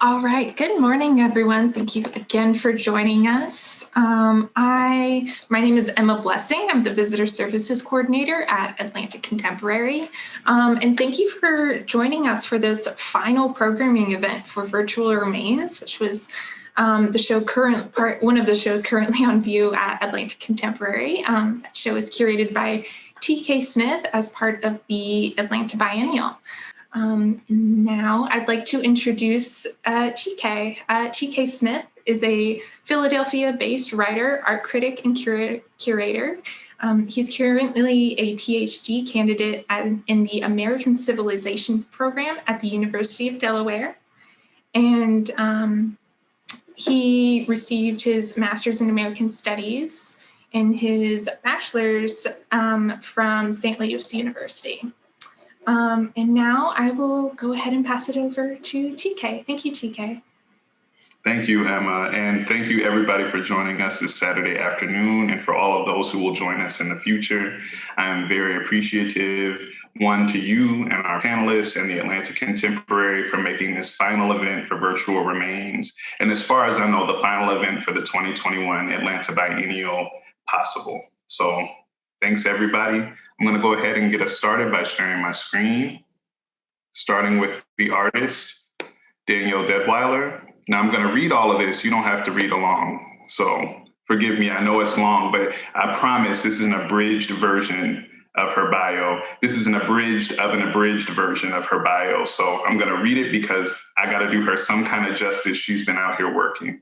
All right. Good morning, everyone. Thank you again for joining us. My name is Emma Blessing. I'm the Visitor Services Coordinator at Atlanta Contemporary. And thank you for joining us for this final programming event for Virtual Remains, which was one of the shows currently on view at Atlanta Contemporary. That show is curated by TK Smith as part of the Atlanta Biennial. Now I'd like to introduce TK. TK Smith is a Philadelphia-based writer, art critic, and curator. He's currently a PhD candidate in the American Civilization program at the University of Delaware. And he received his master's in American Studies and his bachelor's from St. Luke's University. And now I will go ahead and pass it over to TK. Thank you, TK. Thank you, Emma, and thank you everybody for joining us this Saturday afternoon, and for all of those who will join us in the future. I am very appreciative, one, to you and our panelists and the Atlanta Contemporary for making this final event for Virtual Remains, and as far as I know, the final event for the 2021 Atlanta Biennial possible. So thanks, everybody. I'm going to go ahead and get us started by sharing my screen, starting with the artist, Danielle Deadwyler. Now, I'm going to read all of this. You don't have to read along, so forgive me. I know it's long, but I promise this is an abridged version of her bio. This is an abridged version of her bio. So I'm going to read it because I got to do her some kind of justice. She's been out here working.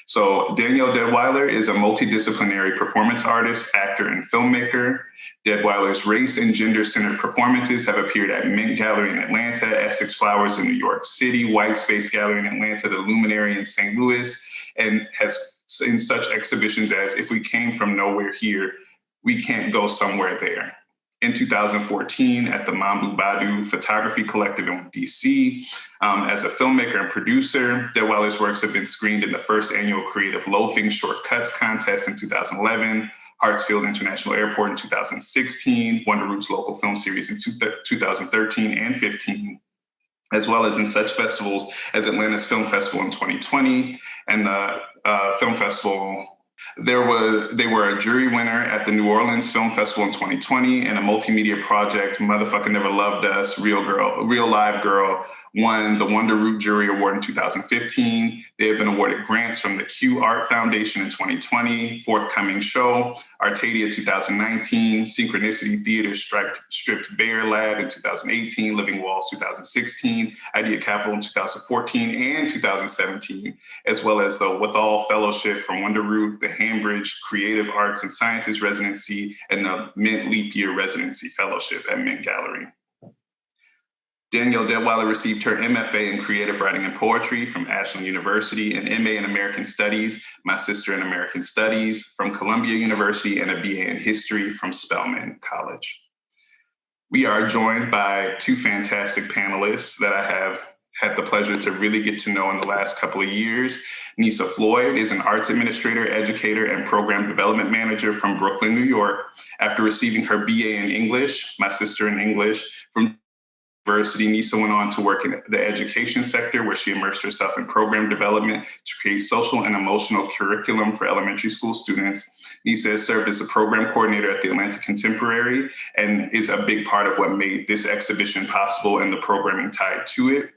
So Danielle Deadwyler is a multidisciplinary performance artist, actor, and filmmaker. Deadwyler's race and gender-centered performances have appeared at Mint Gallery in Atlanta, Essex Flowers in New York City, White Space Gallery in Atlanta, the Luminary in St. Louis, and has in such exhibitions as If We Came From Nowhere Here, We Can't Go Somewhere There. In 2014 at the Mambu Badu Photography Collective in DC. As a filmmaker and producer, Deadwyler's works have been screened in the first annual Creative Loafing Shortcuts Contest in 2011, Hartsfield International Airport in 2016, Wonder Roots Local Film Series in 2013 and 15, as well as in such festivals as Atlanta's Film Festival in 2020 and the Film Festival. They were a jury winner at the New Orleans Film Festival in 2020, and a multimedia project, Motherfucker Never Loved Us, Real Live Girl, won the Wonder Root Jury Award in 2015. They have been awarded grants from the Q Art Foundation in 2020, Forthcoming Show, Artadia 2019, Synchronicity Theater Stripped Bare Lab in 2018, Living Walls 2016, Idea Capital in 2014 and 2017, as well as the Withal Fellowship from Wonder Root, the Hambridge Creative Arts and Sciences Residency, and the Mint Leap Year Residency Fellowship at Mint Gallery. Danielle Deadweiler received her MFA in Creative Writing and Poetry from Ashland University, an MA in American Studies, my sister in American Studies, from Columbia University, and a BA in History from Spelman College. We are joined by two fantastic panelists that I have had the pleasure to really get to know in the last couple of years. Nisa Floyd is an arts administrator, educator, and program development manager from Brooklyn, New York. After receiving her BA in English, my sister in English, from University, Nisa went on to work in the education sector, where she immersed herself in program development to create social and emotional curriculum for elementary school students. Nisa has served as a program coordinator at the Atlanta Contemporary and is a big part of what made this exhibition possible and the programming tied to it,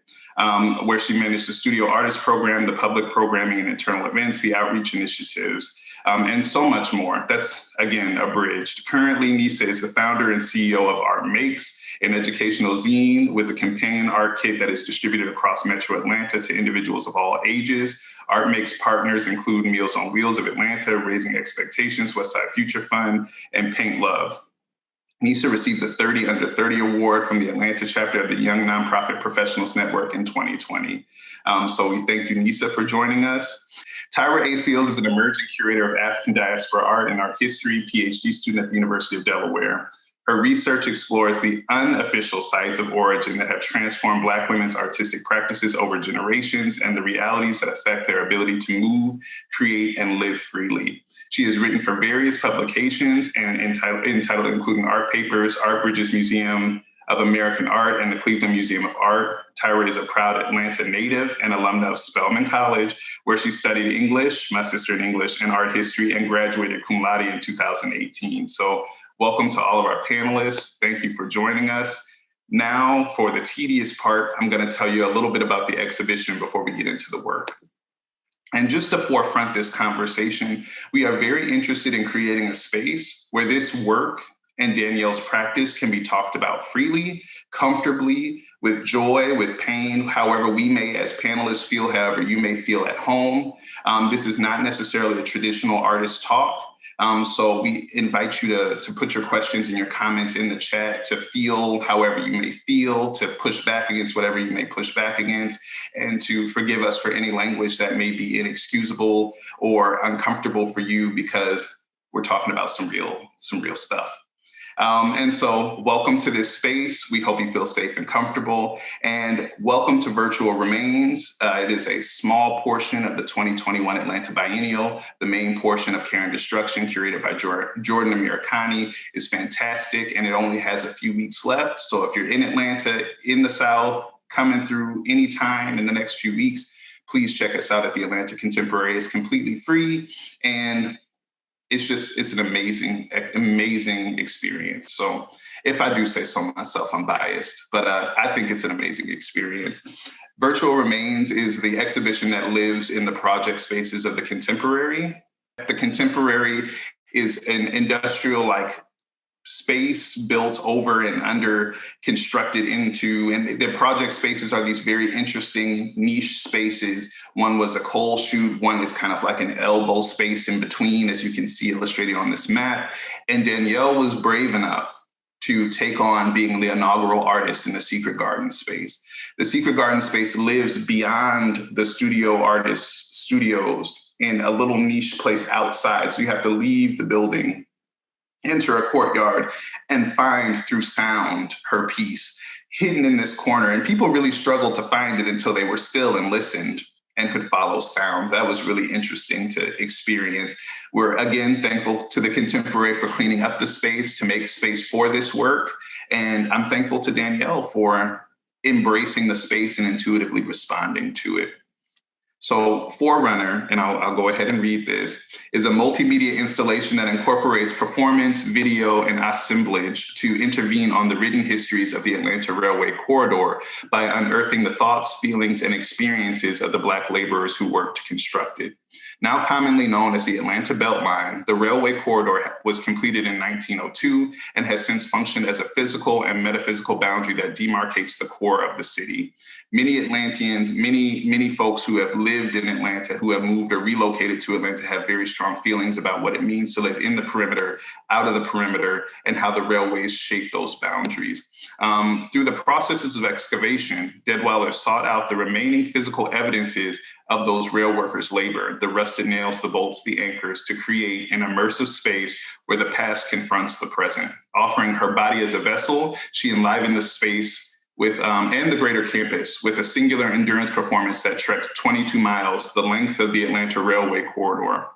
where she managed the studio artist program, the public programming and internal events, the outreach initiatives, and so much more. That's, again, abridged. Currently, Nisa is the founder and CEO of Art Makes, an educational zine with a companion art kit that is distributed across Metro Atlanta to individuals of all ages. Art Makes partners include Meals on Wheels of Atlanta, Raising Expectations, Westside Future Fund, and Paint Love. Nisa received the 30 Under 30 Award from the Atlanta chapter of the Young Nonprofit Professionals Network in 2020. So we thank you, Nisa, for joining us. Tyra A is an emerging curator of African diaspora art and art history, PhD student at the University of Delaware. Her research explores the unofficial sites of origin that have transformed Black women's artistic practices over generations and the realities that affect their ability to move, create, and live freely. She has written for various publications and entitled including Art Papers, Art Bridges Museum, of American Art and the Cleveland Museum of Art. Tyra is a proud Atlanta native and alumna of Spelman College, where she studied English, my sister in English, and art history, and graduated cum laude in 2018. So welcome to all of our panelists. Thank you for joining us. Now, for the tedious part, I'm going to tell you a little bit about the exhibition before we get into the work. And just to forefront this conversation, we are very interested in creating a space where this work and Danielle's practice can be talked about freely, comfortably, with joy, with pain, however we may as panelists feel, however you may feel at home. This is not necessarily a traditional artist talk. So we invite you to put your questions and your comments in the chat, to feel however you may feel, to push back against whatever you may push back against, and to forgive us for any language that may be inexcusable or uncomfortable for you, because we're talking about some real stuff. And so welcome to this space. We hope you feel safe and comfortable, and welcome to Virtual Remains. It is a small portion of the 2021 Atlanta Biennial. The main portion of Care and Destruction, curated by Jordan Americani, is fantastic, and it only has a few weeks left. So if you're in Atlanta, in the South, coming through anytime in the next few weeks, please check us out at the Atlanta Contemporary. It's completely free, and it's an amazing experience. So if I do say so myself, I'm biased, but I think it's an amazing experience. Virtual Remains is the exhibition that lives in the project spaces of the Contemporary. The Contemporary is an industrial-like space built over and under, constructed into, and the project spaces are these very interesting niche spaces. One was a coal chute, one is kind of like an elbow space in between, as you can see illustrated on this map. And Danielle was brave enough to take on being the inaugural artist in the Secret Garden space. The Secret Garden space lives beyond the studio artists' studios in a little niche place outside. So you have to leave the building, enter a courtyard, and find through sound her piece hidden in this corner. And people really struggled to find it until they were still and listened and could follow sound. That was really interesting to experience. We're again thankful to the Contemporary for cleaning up the space to make space for this work. And I'm thankful to Danielle for embracing the space and intuitively responding to it. So Forerunner, and I'll go ahead and read this, is a multimedia installation that incorporates performance, video, and assemblage to intervene on the written histories of the Atlanta Railway Corridor by unearthing the thoughts, feelings, and experiences of the Black laborers who worked to construct it. Now commonly known as the Atlanta BeltLine, the railway corridor was completed in 1902 and has since functioned as a physical and metaphysical boundary that demarcates the core of the city. Many Atlanteans, many folks who have lived in Atlanta, who have moved or relocated to Atlanta, have very strong feelings about what it means to live in the perimeter, out of the perimeter, and how the railways shape those boundaries. Through the processes of excavation, Deadwyler sought out the remaining physical evidences of those rail workers' labor, the rusted nails, the bolts, the anchors, to create an immersive space where the past confronts the present. Offering her body as a vessel, she enlivened the space with and the greater campus with a singular endurance performance that trekked 22 miles, the length of the Atlanta Railway Corridor.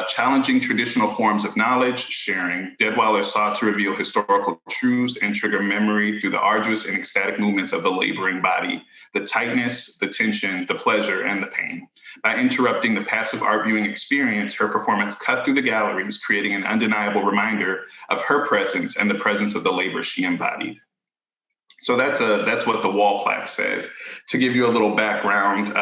Challenging traditional forms of knowledge sharing, Deadwyler sought to reveal historical truths and trigger memory through the arduous and ecstatic movements of the laboring body, the tightness, the tension, the pleasure, and the pain. By interrupting the passive art viewing experience, her performance cut through the galleries, creating an undeniable reminder of her presence and the presence of the labor she embodied. So that's what the wall plaque says. To give you a little background,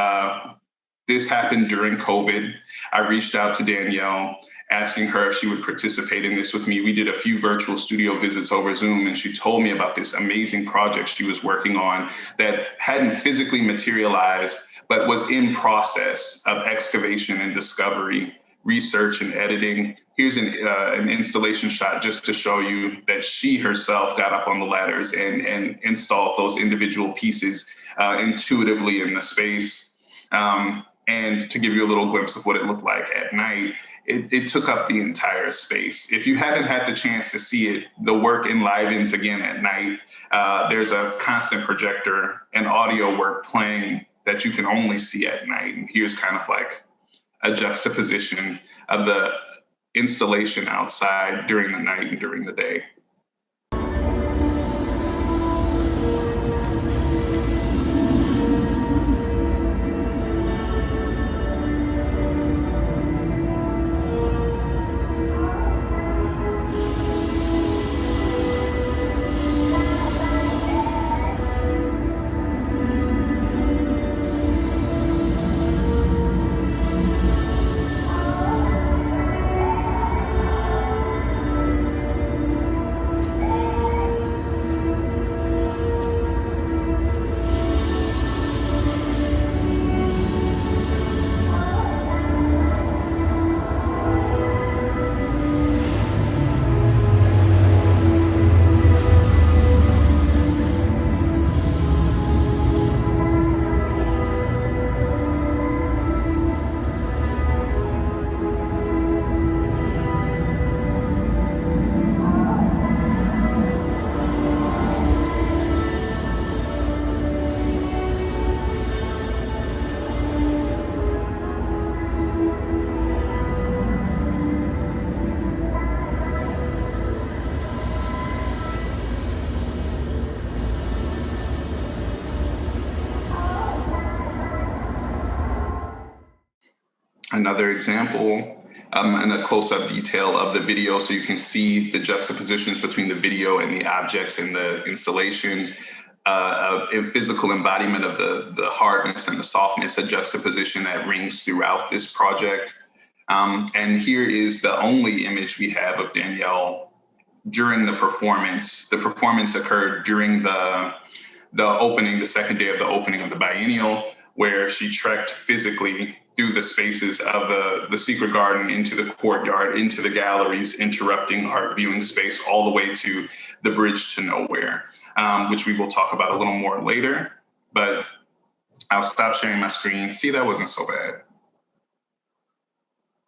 this happened during COVID. I reached out to Danielle, asking her if she would participate in this with me. We did a few virtual studio visits over Zoom, and she told me about this amazing project she was working on that hadn't physically materialized, but was in process of excavation and discovery, research and editing. Here's an installation shot just to show you that she herself got up on the ladders and installed those individual pieces intuitively in the space. And to give you a little glimpse of what it looked like at night, it took up the entire space. If you haven't had the chance to see it, the work enlivens again at night. There's a constant projector and audio work playing that you can only see at night. And here's kind of like a juxtaposition of the installation outside during the night and during the day. Another example, and a close-up detail of the video so you can see the juxtapositions between the video and the objects in the installation. A physical embodiment of the hardness and the softness, a juxtaposition that rings throughout this project. And here is the only image we have of Danielle during the performance. The performance occurred during the opening, the second day of the opening of the biennial, where she trekked physically through the spaces of the secret garden, into the courtyard, into the galleries, interrupting our viewing space all the way to the bridge to nowhere, which we will talk about a little more later. But I'll stop sharing my screen. See, that wasn't so bad.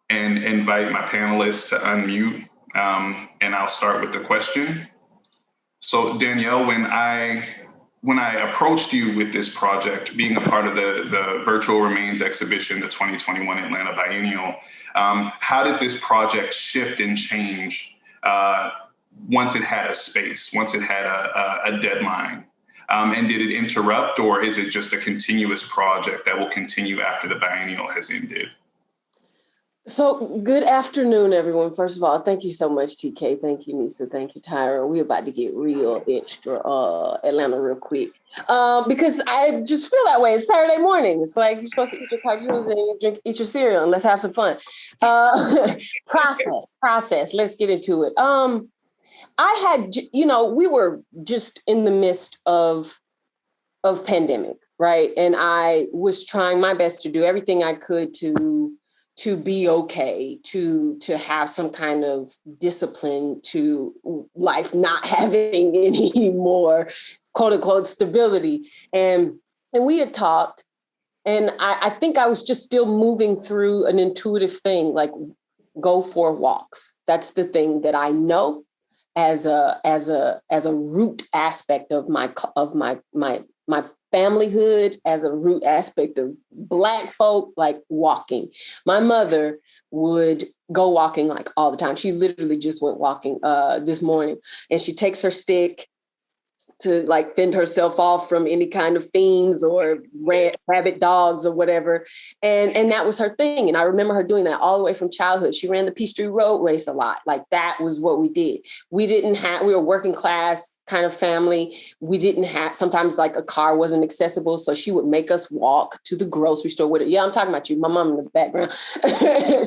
And invite my panelists to unmute, and I'll start with the question. So Danielle, when I approached you with this project, being a part of the Virtual Remains exhibition, the 2021 Atlanta Biennial, how did this project shift and change once it had a space, once it had a deadline? And did it interrupt, or is it just a continuous project that will continue after the biennial has ended? So good afternoon, everyone. First of all, thank you so much, TK. Thank you, Nisa. Thank you, Tyra. We're about to get real extra Atlanta real quick because I just feel that way. It's Saturday morning. It's like you're supposed to eat your cartoons and eat your cereal and let's have some fun. Process. Let's get into it. I had, we were just in the midst of pandemic, right? And I was trying my best to do everything I could to be okay, to have some kind of discipline to life not having any more quote unquote stability. And we had talked, and I think I was just still moving through an intuitive thing, like go for walks. That's the thing that I know as a root aspect of my familyhood, as a root aspect of Black folk, like walking. My mother would go walking like all the time. She literally just went walking this morning, and she takes her stick to like fend herself off from any kind of fiends or rabid dogs or whatever. And that was her thing. And I remember her doing that all the way from childhood. She ran the Peachtree Road Race a lot. Like that was what we did. We were working class kind of family. We didn't have, sometimes like a car wasn't accessible. So she would make us walk to the grocery store with her. Yeah, I'm talking about you, my mom in the background.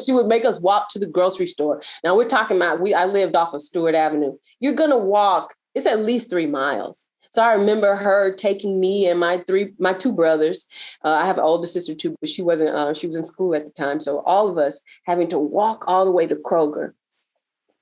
She would make us walk to the grocery store. Now we're talking about, I lived off of Stewart Avenue. You're going to walk, it's at least 3 miles. So I remember her taking me and my two brothers. I have an older sister too, but she wasn't. She was in school at the time. So all of us having to walk all the way to Kroger,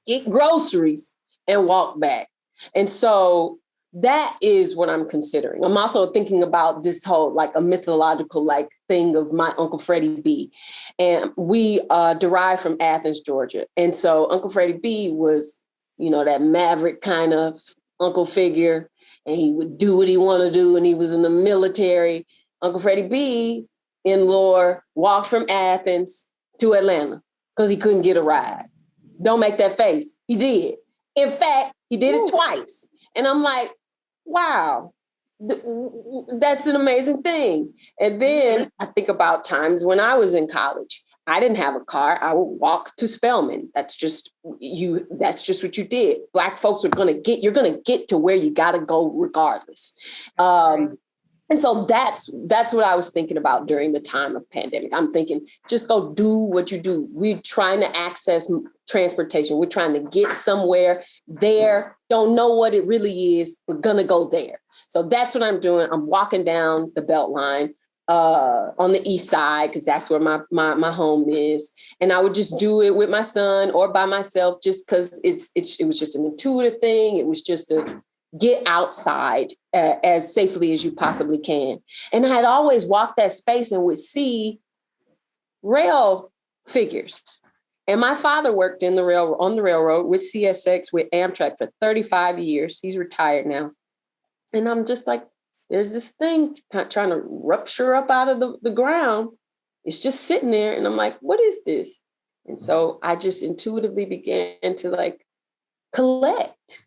get groceries, and walk back. And so that is what I'm considering. I'm also thinking about this whole like a mythological like thing of my Uncle Freddie B. And we derived from Athens, Georgia. And so Uncle Freddie B was, that maverick kind of uncle figure. And he would do what he wanted to do, and he was in the military. Uncle Freddie B, in lore, walked from Athens to Atlanta because he couldn't get a ride. Don't make that face. He did. In fact, he did it twice. And I'm like, wow, that's an amazing thing. And then I think about times when I was in college. I didn't have a car. I would walk to Spelman. That's just what you did. Black folks you're going to get to where you got to go regardless. And so that's what I was thinking about during the time of pandemic. I'm thinking, just go do what you do. We're trying to access transportation. We're trying to get somewhere there. Don't know what it really is. We're going to go there. So that's what I'm doing. I'm walking down the BeltLine. On the east side, because that's where my home is. And I would just do it with my son or by myself, just because it was just an intuitive thing. It was just to get outside as safely as you possibly can. And I had always walked that space and would see rail figures. And my father worked on the railroad with CSX, with Amtrak for 35 years. He's retired now. And I'm just like, there's this thing trying to rupture up out of the ground. It's just sitting there. And I'm like, what is this? And so I just intuitively began to like collect.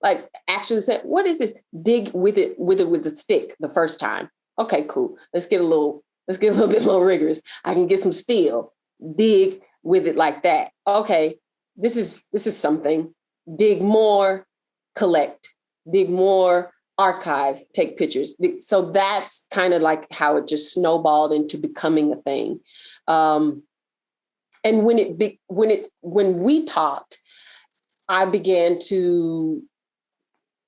Like actually say, what is this? Dig with it with a stick the first time. Okay, cool. Let's get a little Let's get a little bit more rigorous. I can get some steel, dig with it like that. Okay, this is something. Dig more, collect. Dig more, archive, take pictures. So that's kind of like how it just snowballed into becoming a thing. And when we talked, I began to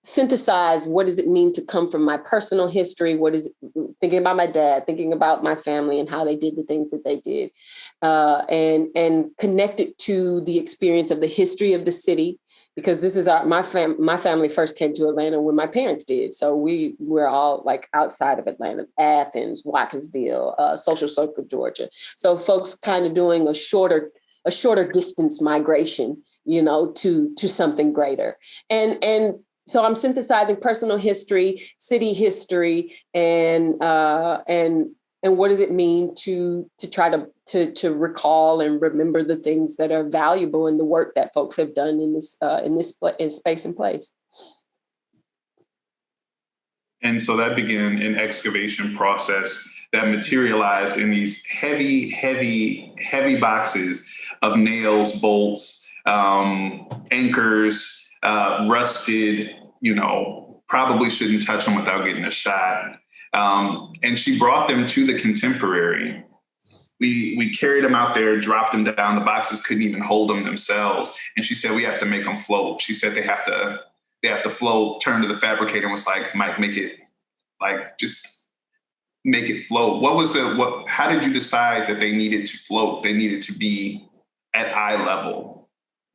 synthesize what does it mean to come from my personal history, what is it, thinking about my dad, thinking about my family and how they did the things that they did, and connect it to the experience of the history of the city, because this is my family first came to Atlanta when my parents did. So we're all like outside of Atlanta, Athens, Watkinsville, Social Circle, Georgia. So folks kind of doing a shorter distance migration, to something greater. And so I'm synthesizing personal history, city history, and what does it mean to try to recall and remember the things that are valuable in the work that folks have done in this space and place. And so that began an excavation process that materialized in these heavy, heavy, heavy boxes of nails, bolts, anchors, rusted, probably shouldn't touch them without getting a shot. And she brought them to the contemporary. We carried them out there, dropped them down. The boxes couldn't even hold them themselves. And she said, we have to make them float. She said they have to float, turned to the fabricator and was like, Mike, just make it float. How did you decide that they needed to float? They needed to be at eye level?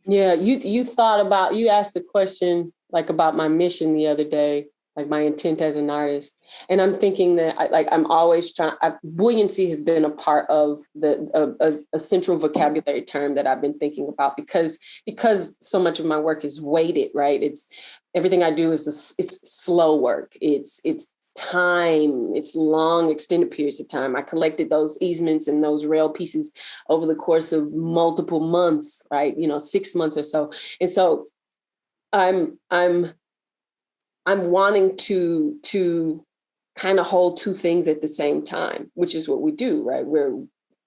Yeah, you asked a question like about my mission the other day, like my intent as an artist. And I'm thinking that I'm always buoyancy has been a part of a central vocabulary term that I've been thinking about because so much of my work is weighted, right? It's everything I do it's slow work. It's time, it's long extended periods of time. I collected those easements and those rail pieces over the course of multiple months, right? 6 months or so. And so I'm wanting to kind of hold two things at the same time, which is what we do, right?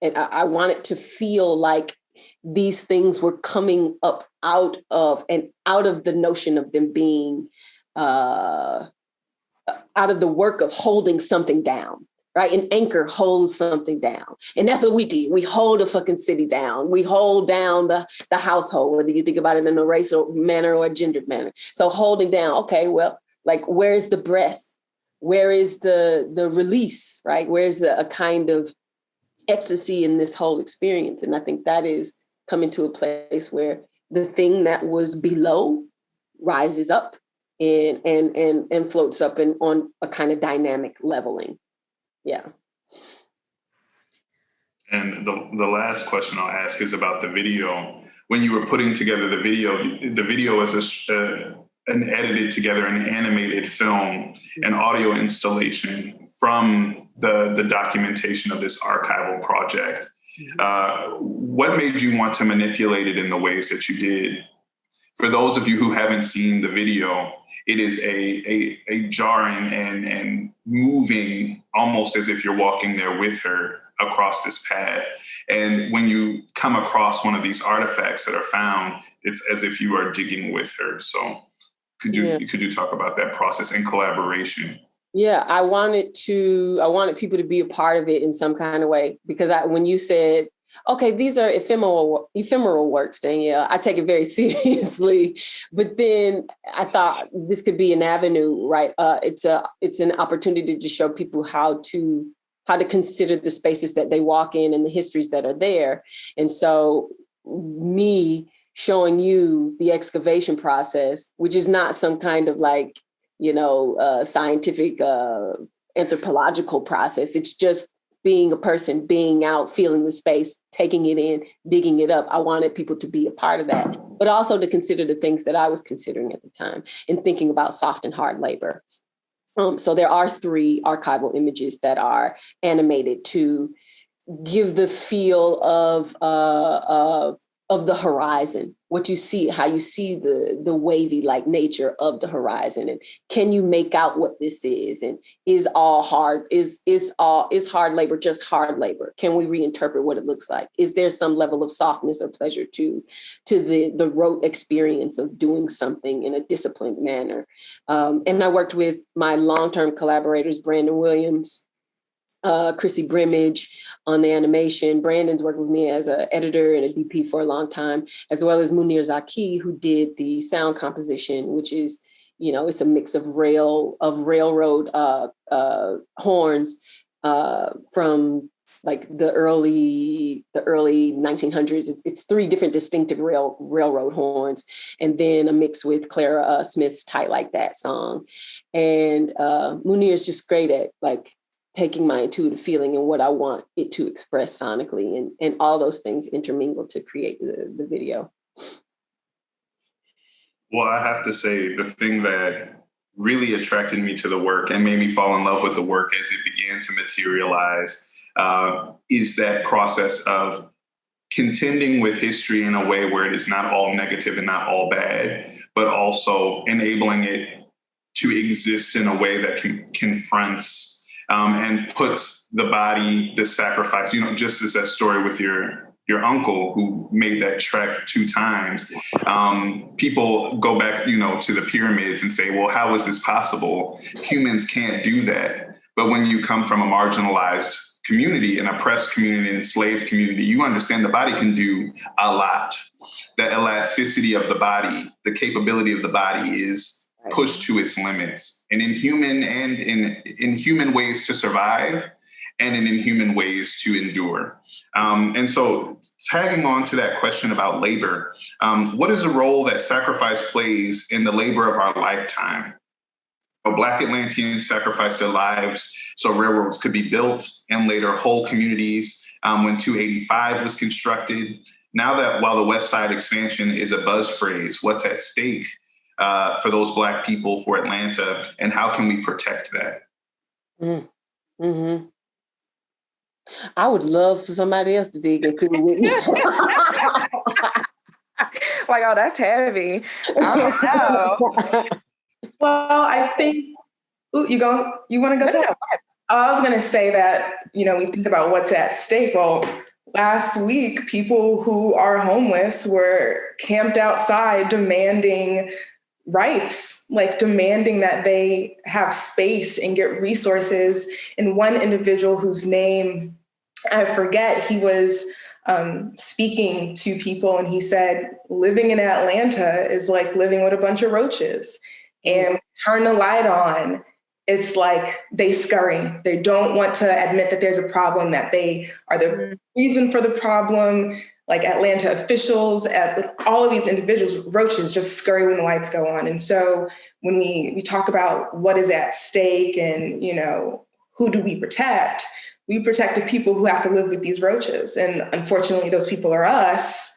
And I want it to feel like these things were coming up out of the notion of them being out of the work of holding something down, right? An anchor holds something down. And that's what we do. We hold a fucking city down. We hold down the household, whether you think about it in a racial manner or a gendered manner. So holding down, okay, well, like where's the breath? Where is the release, right? Where's a kind of ecstasy in this whole experience? And I think that is coming to a place where the thing that was below rises up and floats up and on a kind of dynamic leveling. Yeah. And the last question I'll ask is about the video. When you were putting together the video is an edited together an animated film, an audio installation from the documentation of this archival project. What made you want to manipulate it in the ways that you did? For those of you who haven't seen the video, it is a jarring and moving, almost as if you're walking there with her across this path. And when you come across one of these artifacts that are found, it's as if you are digging with her. So could you talk about that process and collaboration? Yeah, I wanted people to be a part of it in some kind of way, because when you said, okay, these are ephemeral works, Danielle, I take it very seriously. But then I thought this could be an avenue, right? It's an opportunity to show people how to consider the spaces that they walk in and the histories that are there. And so me showing you the excavation process, which is not some kind of like, scientific anthropological process. It's just being a person, being out, feeling the space, taking it in, digging it up. I wanted people to be a part of that, but also to consider the things that I was considering at the time and thinking about soft and hard labor. So there are 3 archival images that are animated to give the feel of the horizon, what you see, how you see the wavy like nature of the horizon, and can you make out what this is, and is hard labor just hard labor? Can we reinterpret what it looks like? Is there some level of softness or pleasure to the rote experience of doing something in a disciplined manner? And I worked with my long-term collaborators, Brandon Williams, Chrissy Brimage on the animation. Brandon's worked with me as an editor and a DP for a long time, as well as Munir Zaki, who did the sound composition, which is, it's a mix of railroad horns from like the early 1900s. It's three different distinctive railroad horns, and then a mix with Clara Smith's "Tight Like That" song. And Munir is just great at like taking my intuitive feeling and what I want it to express sonically, and all those things intermingle to create the video. Well, I have to say, the thing that really attracted me to the work and made me fall in love with the work as it began to materialize is that process of contending with history in a way where it is not all negative and not all bad, but also enabling it to exist in a way that confronts and puts the body, the sacrifice, just as that story with your uncle who made that trek 2 times. People go back, to the pyramids and say, well, how is this possible? Humans can't do that. But when you come from a marginalized community, an oppressed community, an enslaved community, you understand the body can do a lot. The elasticity of the body, the capability of the body is pushed to its limits, and in human ways to survive, and in inhuman ways to endure. And so tagging on to that question about labor, what is the role that sacrifice plays in the labor of our lifetime? Black Atlanteans sacrificed their lives so railroads could be built, and later whole communities when 285 was constructed. Now that while the West Side expansion is a buzz phrase, what's at stake for those Black people, for Atlanta, and how can we protect that? Mm-hmm. I would love for somebody else to dig into it with me. Like, oh, that's heavy. I don't know. Well, I think, you want to go talk? I was going to say that, we think about what's at stake. Well, last week, people who are homeless were camped outside demanding rights, like demanding that they have space and get resources. And one individual whose name I forget, he was speaking to people, and he said, living in Atlanta is like living with a bunch of roaches. And turn the light on, it's like they scurry. They don't want to admit that there's a problem, that they are the reason for the problem. Like Atlanta officials, all of these individuals, roaches, just scurry when the lights go on. And so when we talk about what is at stake and, who do we protect the people who have to live with these roaches. And unfortunately, those people are us.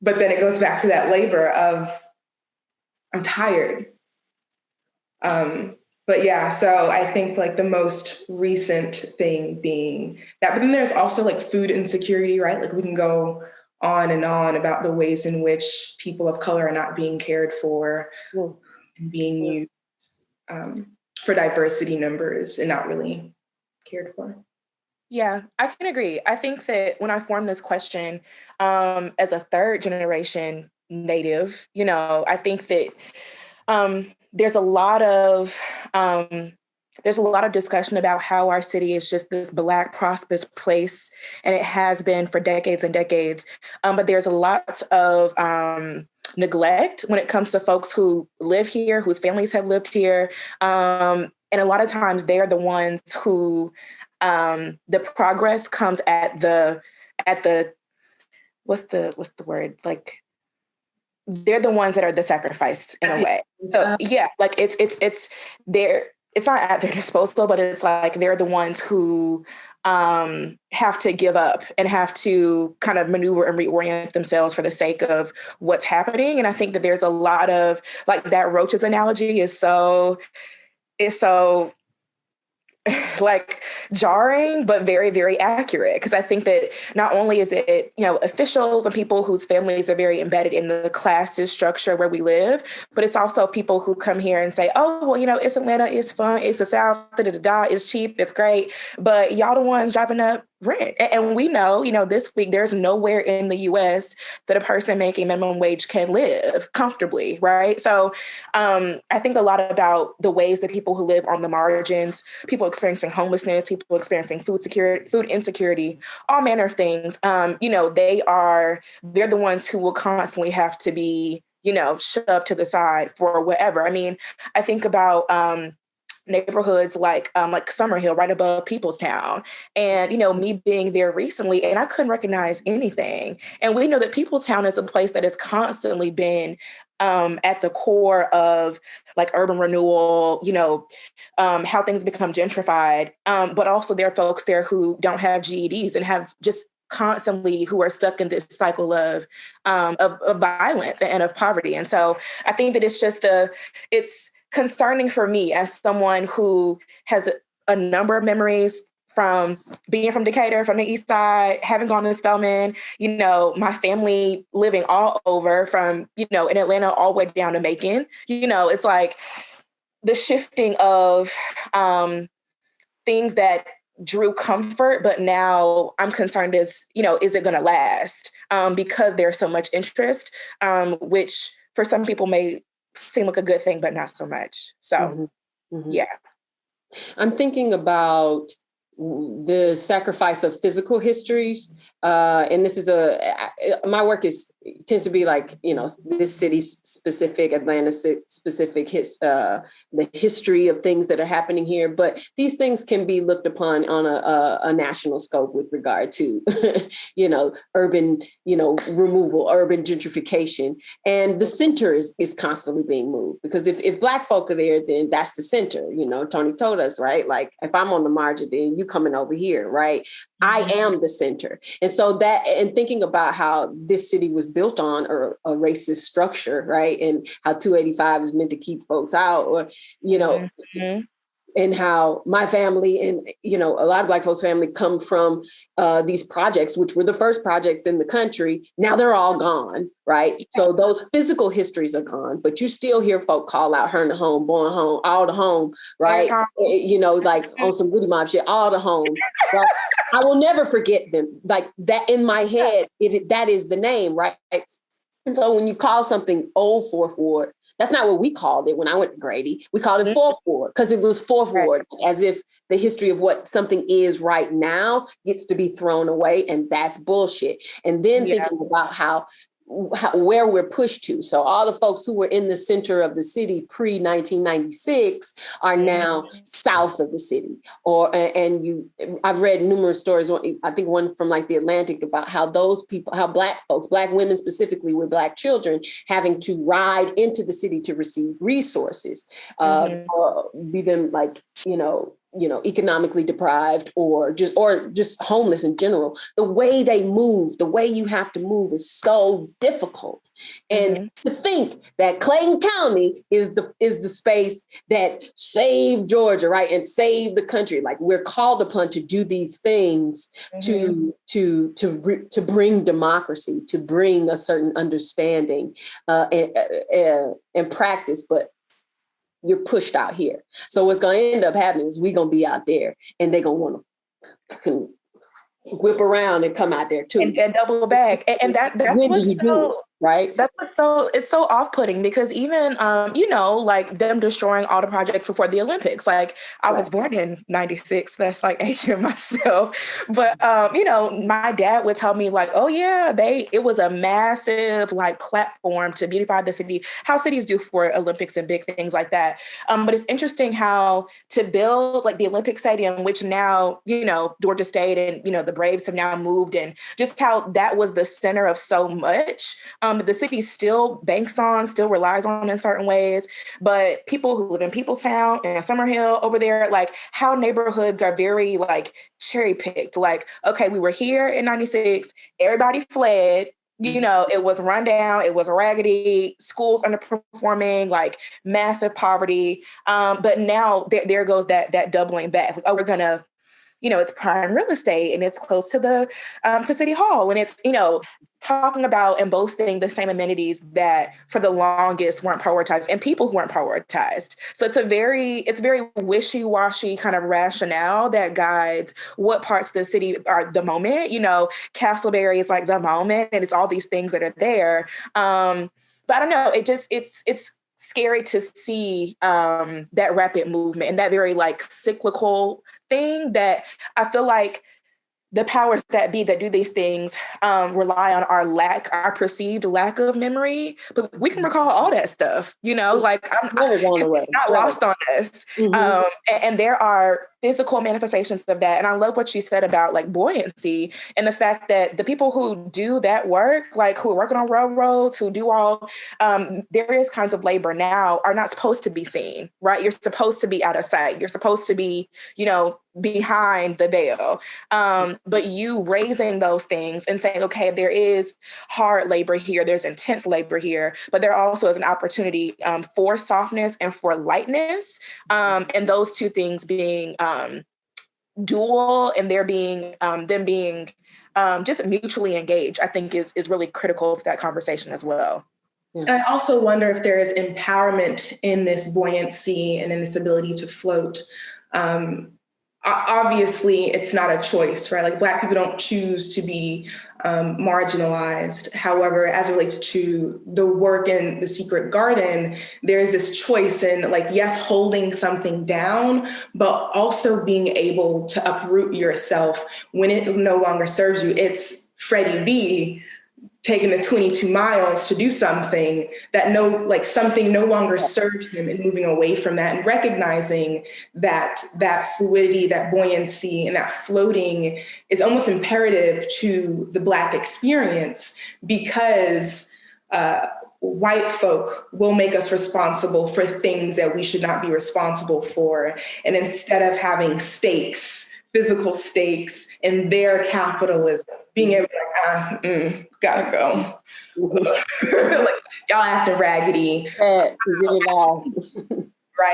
But then it goes back to that labor of, I'm tired. But yeah, so I think like the most recent thing being that, but then there's also like food insecurity, right? Like we can go on and on about the ways in which people of color are not being cared for and being used for diversity numbers and not really cared for. Yeah, I can agree. I think that when I formed this question as a 3rd generation Native, I think that there's a lot of discussion about how our city is just this Black prosperous place, and it has been for decades and decades. But there's a lot of neglect when it comes to folks who live here, whose families have lived here, and a lot of times they're the ones who the progress comes at the what's the word, like they're the ones that are the sacrifice in a way. So yeah, like it's not at their disposal, but it's like they're the ones who have to give up and have to kind of maneuver and reorient themselves for the sake of what's happening. And I think that there's a lot of like that roaches analogy is so like jarring, but very, very accurate. Because I think that not only is it, officials and people whose families are very embedded in the classes structure where we live, but it's also people who come here and say, oh, well, it's Atlanta, it's fun, it's the South, it's cheap, it's great, but y'all the ones driving up rent. And we know, this week, there's nowhere in the US that a person making minimum wage can live comfortably, right? So I think a lot about the ways that people who live on the margins, people experiencing homelessness, people experiencing food insecurity, all manner of things, they're the ones who will constantly have to be, shoved to the side for whatever. I mean, I think about neighborhoods like Summerhill, right above Peoplestown. And, me being there recently, and I couldn't recognize anything. And we know that Peoplestown is a place that has constantly been at the core of like urban renewal, how things become gentrified. But also there are folks there who don't have GEDs and have just constantly who are stuck in this cycle of violence and of poverty. And so I think that it's concerning for me as someone who has a number of memories from being from Decatur, from the East Side, having gone to Spelman, my family living all over from, in Atlanta all the way down to Macon. It's like the shifting of things that drew comfort, but now I'm concerned is it going to last? Because there's so much interest, which for some people may seem like a good thing, but not so much. So, yeah. I'm thinking about the sacrifice of physical histories. And this is my work tends to be like, this city specific, Atlanta specific, the history of things that are happening here. But these things can be looked upon on a national scope with regard to, urban, removal, urban gentrification. And the center is constantly being moved, because if Black folk are there, then that's the center. Tony told us, right? Like if I'm on the margin, then you coming over here, right? I am the center. And so and thinking about how this city was built on a racist structure, right? And how 285 is meant to keep folks out, or, and how my family and, a lot of Black folks' family come from these projects, which were the first projects in the country. Now they're all gone, right? So those physical histories are gone, but you still hear folk call out Herndon home, Bourne home, all the home, right? Like on some Goody Mob shit, all the homes. Right? I will never forget them. Like that in my head, that is the name, right? And so when you call something old Fourth Ward, that's not what we called it when I went to Grady. We called it Fourth Ward because it was Fourth Ward, as if the history of what something is right now gets to be thrown away. And that's bullshit. And then thinking about where we're pushed to. So all the folks who were in the center of the city pre-1996 are now south of the city. I've read numerous stories. I think one from like the Atlantic about how those people, how Black folks, Black women specifically with Black children, having to ride into the city to receive resources, or be them like, economically deprived or just homeless in general. The way they move, the way you have to move is so difficult. And to think that Clayton County is the space that saved Georgia, right? And saved the country. Like we're called upon to do these things to bring democracy, to bring a certain understanding and practice, but you're pushed out here. So what's going to end up happening is we're going to be out there and they're going to want to whip around and come out there too. And double back. And that's what's so... Right. It's so off-putting because even, like them destroying all the projects before the Olympics, like I was born in 96. That's like aging myself. But, my dad would tell me like, oh yeah, it was a massive like platform to beautify the city, how cities do for Olympics and big things like that. But it's interesting how to build like the Olympic Stadium, which now, Georgia State and, the Braves have now moved, and just how that was the center of so much. The city still relies on in certain ways, but people who live in Peoplestown and Summerhill over there, like how neighborhoods are very like cherry picked. Like, okay, we were here in 96, everybody fled, You know, it was run down, it was raggedy, schools underperforming, like massive poverty. But now there goes that doubling back. Like, oh, we're gonna, you know, it's prime real estate and it's close to the to City Hall, and it's, you know, talking about and boasting the same amenities that for the longest weren't prioritized and people who weren't prioritized. So it's very wishy-washy kind of rationale that guides what parts of the city are the moment. You know, Castleberry is like the moment, and it's all these things that are there. But I don't know, it's scary to see that rapid movement and that very like cyclical thing that I feel like the powers that be that do these things rely on our perceived lack of memory, but we can recall all that stuff, you know, like it's not lost on us. And there are physical manifestations of that. And I love what you said about like buoyancy and the fact that the people who do that work, like who are working on railroads, who do all various kinds of labor now are not supposed to be seen, right? You're supposed to be out of sight. You're supposed to be, you know, behind the veil. But you raising those things and saying, okay, there is hard labor here, there's intense labor here, but there also is an opportunity for softness and for lightness. And those two things being dual and them being just mutually engaged, I think is really critical to that conversation as well. Yeah. And I also wonder if there is empowerment in this buoyancy and in this ability to float. Obviously, it's not a choice, right? Like Black people don't choose to be marginalized. However, as it relates to the work in the Secret Garden, there's this choice in like, yes, holding something down, but also being able to uproot yourself when it no longer serves you. It's Freddie B taking the 22 miles to do something that something no longer served him, and moving away from that and recognizing that fluidity, that buoyancy, and that floating is almost imperative to the Black experience, because white folk will make us responsible for things that we should not be responsible for. And instead of having stakes, physical stakes in their capitalism, being able to gotta go. Like, y'all acting raggedy. Right?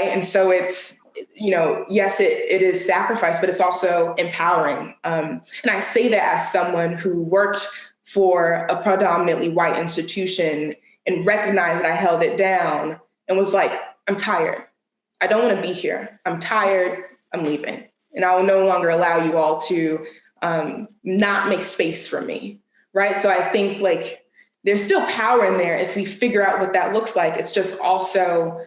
And so it's, you know, yes, it is sacrifice, but it's also empowering. And I say that as someone who worked for a predominantly white institution and recognized that I held it down and was like, I'm tired. I don't want to be here. I'm tired. I'm leaving. And I will no longer allow you all to not make space for me, right? So I think like there's still power in there if we figure out what that looks like. It's just also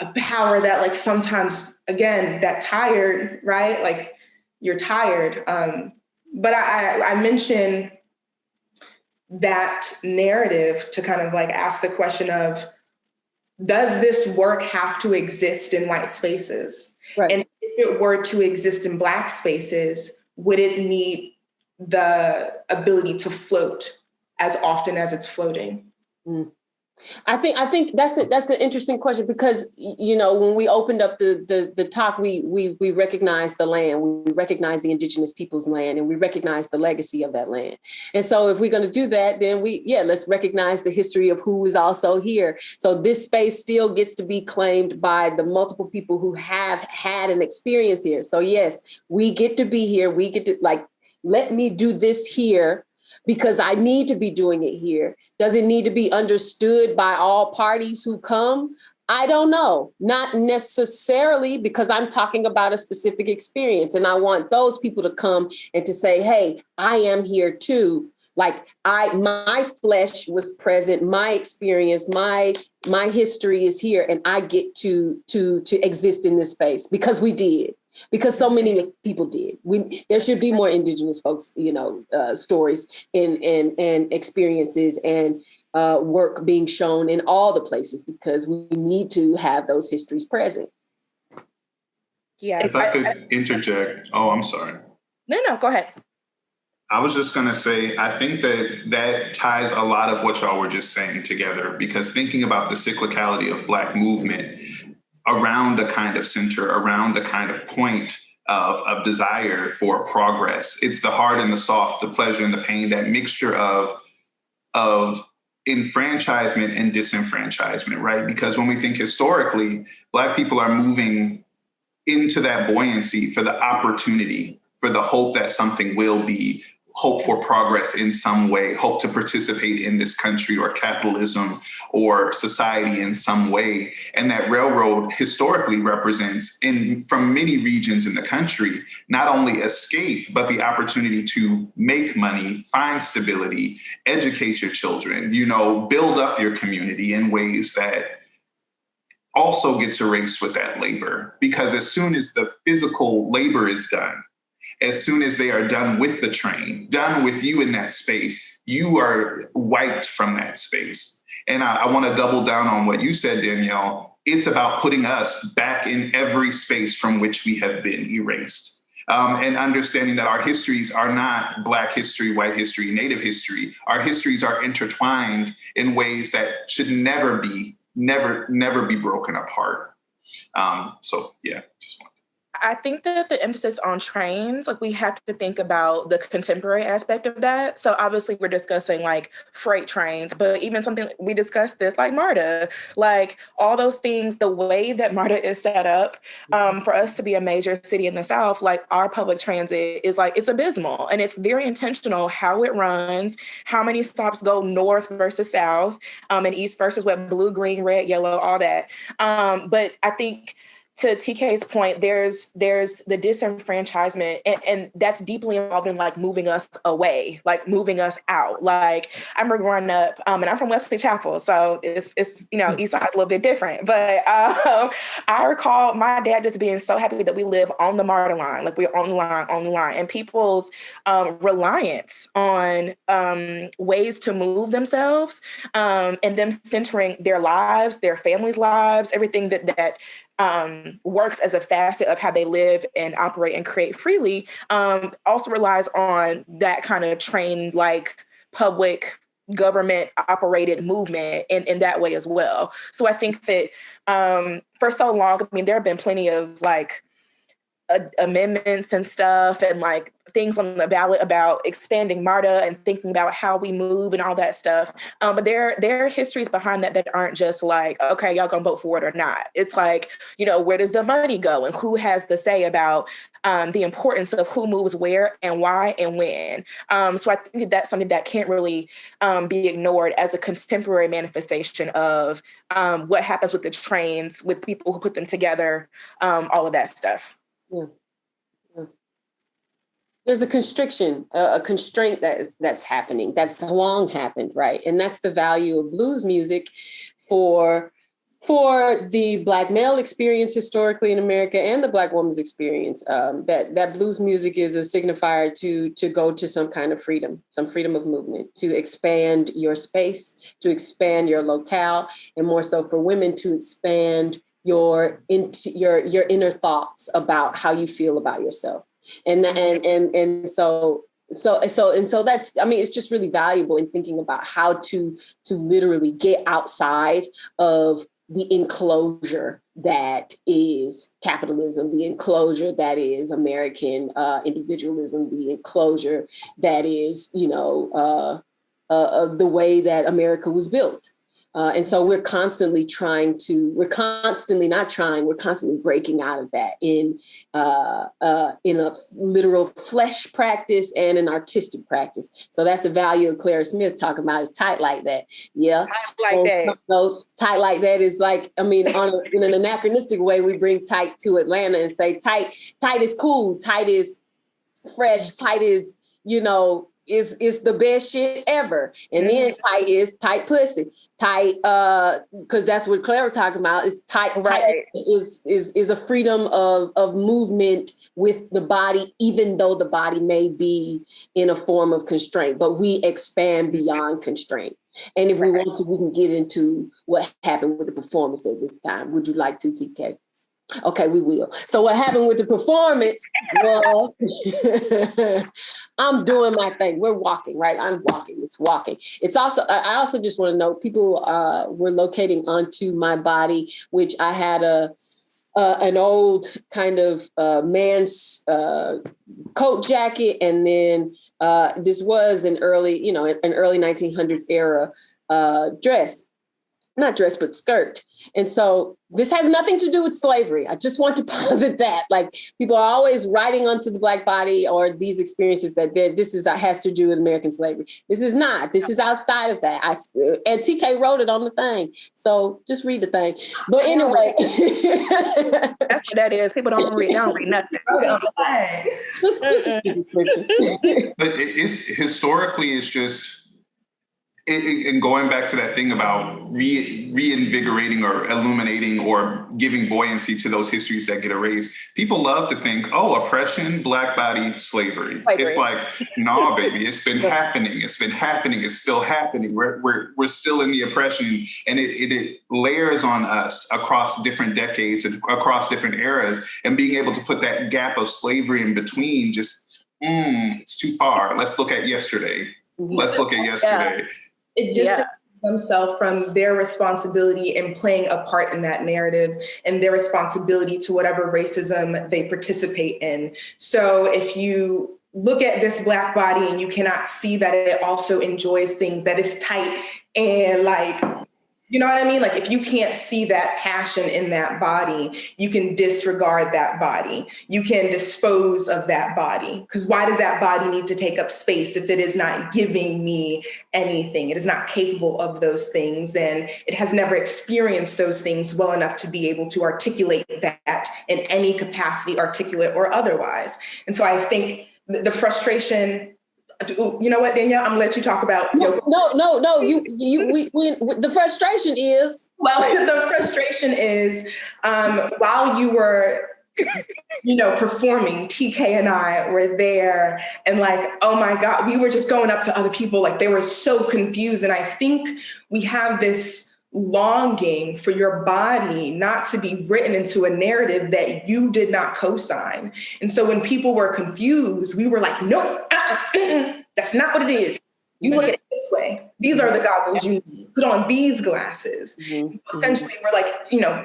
a power that like sometimes, again, that tired, right? Like you're tired. But I mentioned that narrative to kind of like ask the question of, does this work have to exist in white spaces? Right. And if it were to exist in Black spaces, would it need the ability to float as often as it's floating? I think that's an interesting question, because, you know, when we opened up the talk, we recognized the land, we recognized the indigenous people's land, and we recognized the legacy of that land. And so if we're going to do that, then let's recognize the history of who is also here. So this space still gets to be claimed by the multiple people who have had an experience here. So yes, we get to be here. We get to let me do this here, because I need to be doing it here. Does it need to be understood by all parties who come? I don't know. Not necessarily, because I'm talking about a specific experience, and I want those people to come and to say, hey, I am here too. Like my flesh was present, my experience, my history is here, and I get to exist in this space because we did. Because so many people did. There should be more indigenous folks, you know, stories and experiences and work being shown in all the places, because we need to have those histories present. Yeah. If I could interject. Oh, I'm sorry. No, go ahead. I was just going to say, I think that ties a lot of what y'all were just saying together, because thinking about the cyclicality of Black movement around a kind of center, around a kind of point of desire for progress. It's the hard and the soft, the pleasure and the pain, that mixture of of enfranchisement and disenfranchisement, right? Because when we think historically, Black people are moving into that buoyancy for the opportunity, for the hope that something will be, hope for progress in some way, hope to participate in this country or capitalism or society in some way. And that railroad historically represents, from many regions in the country, not only escape, but the opportunity to make money, find stability, educate your children, build up your community in ways that also gets erased with that labor. Because as soon as the physical labor is done, as soon as they are done with the train, done with you in that space, you are wiped from that space. And I want to double down on what you said, Danielle. It's about putting us back in every space from which we have been erased. And understanding that our histories are not Black history, white history, Native history. Our histories are intertwined in ways that should never be broken apart. Just want. I think that the emphasis on trains, we have to think about the contemporary aspect of that. So obviously we're discussing freight trains, but even something we discussed this MARTA, all those things, the way that MARTA is set up for us to be a major city in the South, our public transit is it's abysmal, and it's very intentional how it runs, how many stops go north versus south, and east versus west, blue, green, red, yellow, all that. But I think, to TK's point, there's the disenfranchisement, and that's deeply involved in moving us away, moving us out. I remember growing up, and I'm from Wesley Chapel, so it's East Side's a little bit different. But I recall my dad just being so happy that we live on the MARTA line, we're on the line, and people's reliance on ways to move themselves, and them centering their lives, their families' lives, everything that works as a facet of how they live and operate and create freely, also relies on that kind of trained, public government operated movement in that way as well. So I think that for so long, there have been plenty of amendments and stuff, and things on the ballot about expanding MARTA and thinking about how we move and all that stuff. But there are histories behind that aren't just okay, y'all gonna vote for it or not. It's where does the money go, and who has the say about the importance of who moves where and why and when. So I think that's something that can't really be ignored as a contemporary manifestation of what happens with the trains, with people who put them together, all of that stuff. Yeah. There's a constriction, a constraint that's happening, that's long happened, right? And that's the value of blues music for the Black male experience historically in America and the Black woman's experience. That blues music is a signifier to go to some kind of freedom of movement, to expand your space, to expand your locale, and more so for women to expand your inner thoughts about how you feel about yourself. And so that's, it's just really valuable in thinking about how to literally get outside of the enclosure that is capitalism, the enclosure that is American individualism, the enclosure that is, the way that America was built. And so we're constantly breaking out of that in a literal flesh practice and an artistic practice. So that's the value of Clara Smith talking about it, tight like that. Yeah. Tight like that. Tight like that is in an anachronistic way, we bring tight to Atlanta and say tight is cool, tight is fresh, tight is, is the best shit ever. And then tight is tight pussy. Tight, because that's what Claire was talking about. Is tight. Right. Tight is a freedom of movement with the body, even though the body may be in a form of constraint. But we expand beyond constraint. And if we want to, we can get into what happened with the performance at this time. Would you like to, TK? Okay, we will. So what happened with the performance was I'm doing my thing. We're walking, right? I'm walking. It's walking. It's also, I also just want to note people were locating onto my body, which I had a an old kind of man's coat jacket, and then this was an early 1900s era dress. Not dress, but skirt. And so this has nothing to do with slavery. I just want to posit that. Like, people are always writing onto the Black body or these experiences that has to do with American slavery. This is not. This is outside of that. And TK wrote it on the thing. So just read the thing. But anyway. That's what that is. People don't read nothing. But it's just, and going back to that thing about reinvigorating or illuminating or giving buoyancy to those histories that get erased, people love to think, oh, oppression, Black body, slavery. It's like, nah, baby, it's been happening. It's been happening. It's still happening. We're still in the oppression, and it layers on us across different decades and across different eras. And being able to put that gap of slavery in between, just it's too far. Let's look at yesterday. Let's look at yesterday. Yeah. It distances themselves from their responsibility in playing a part in that narrative and their responsibility to whatever racism they participate in. So if you look at this Black body and you cannot see that it also enjoys things that is tight and like, you know what I mean? Like, if you can't see that passion in that body, you can disregard that body. You can dispose of that body. Because why does that body need to take up space if it is not giving me anything? It is not capable of those things. And it has never experienced those things well enough to be able to articulate that in any capacity, articulate or otherwise. And so I think the frustration. You know what, Danielle? I'm gonna let you talk about. No. The frustration is. Well, the frustration is while you were, performing, TK and I were there, and like, oh my God, we were just going up to other people like they were so confused, and I think we have this longing for your body not to be written into a narrative that you did not co-sign. And so when people were confused, we were like, no, that's not what it is. You look at it this way. These are the goggles you need. Put on these glasses. Essentially, we're like,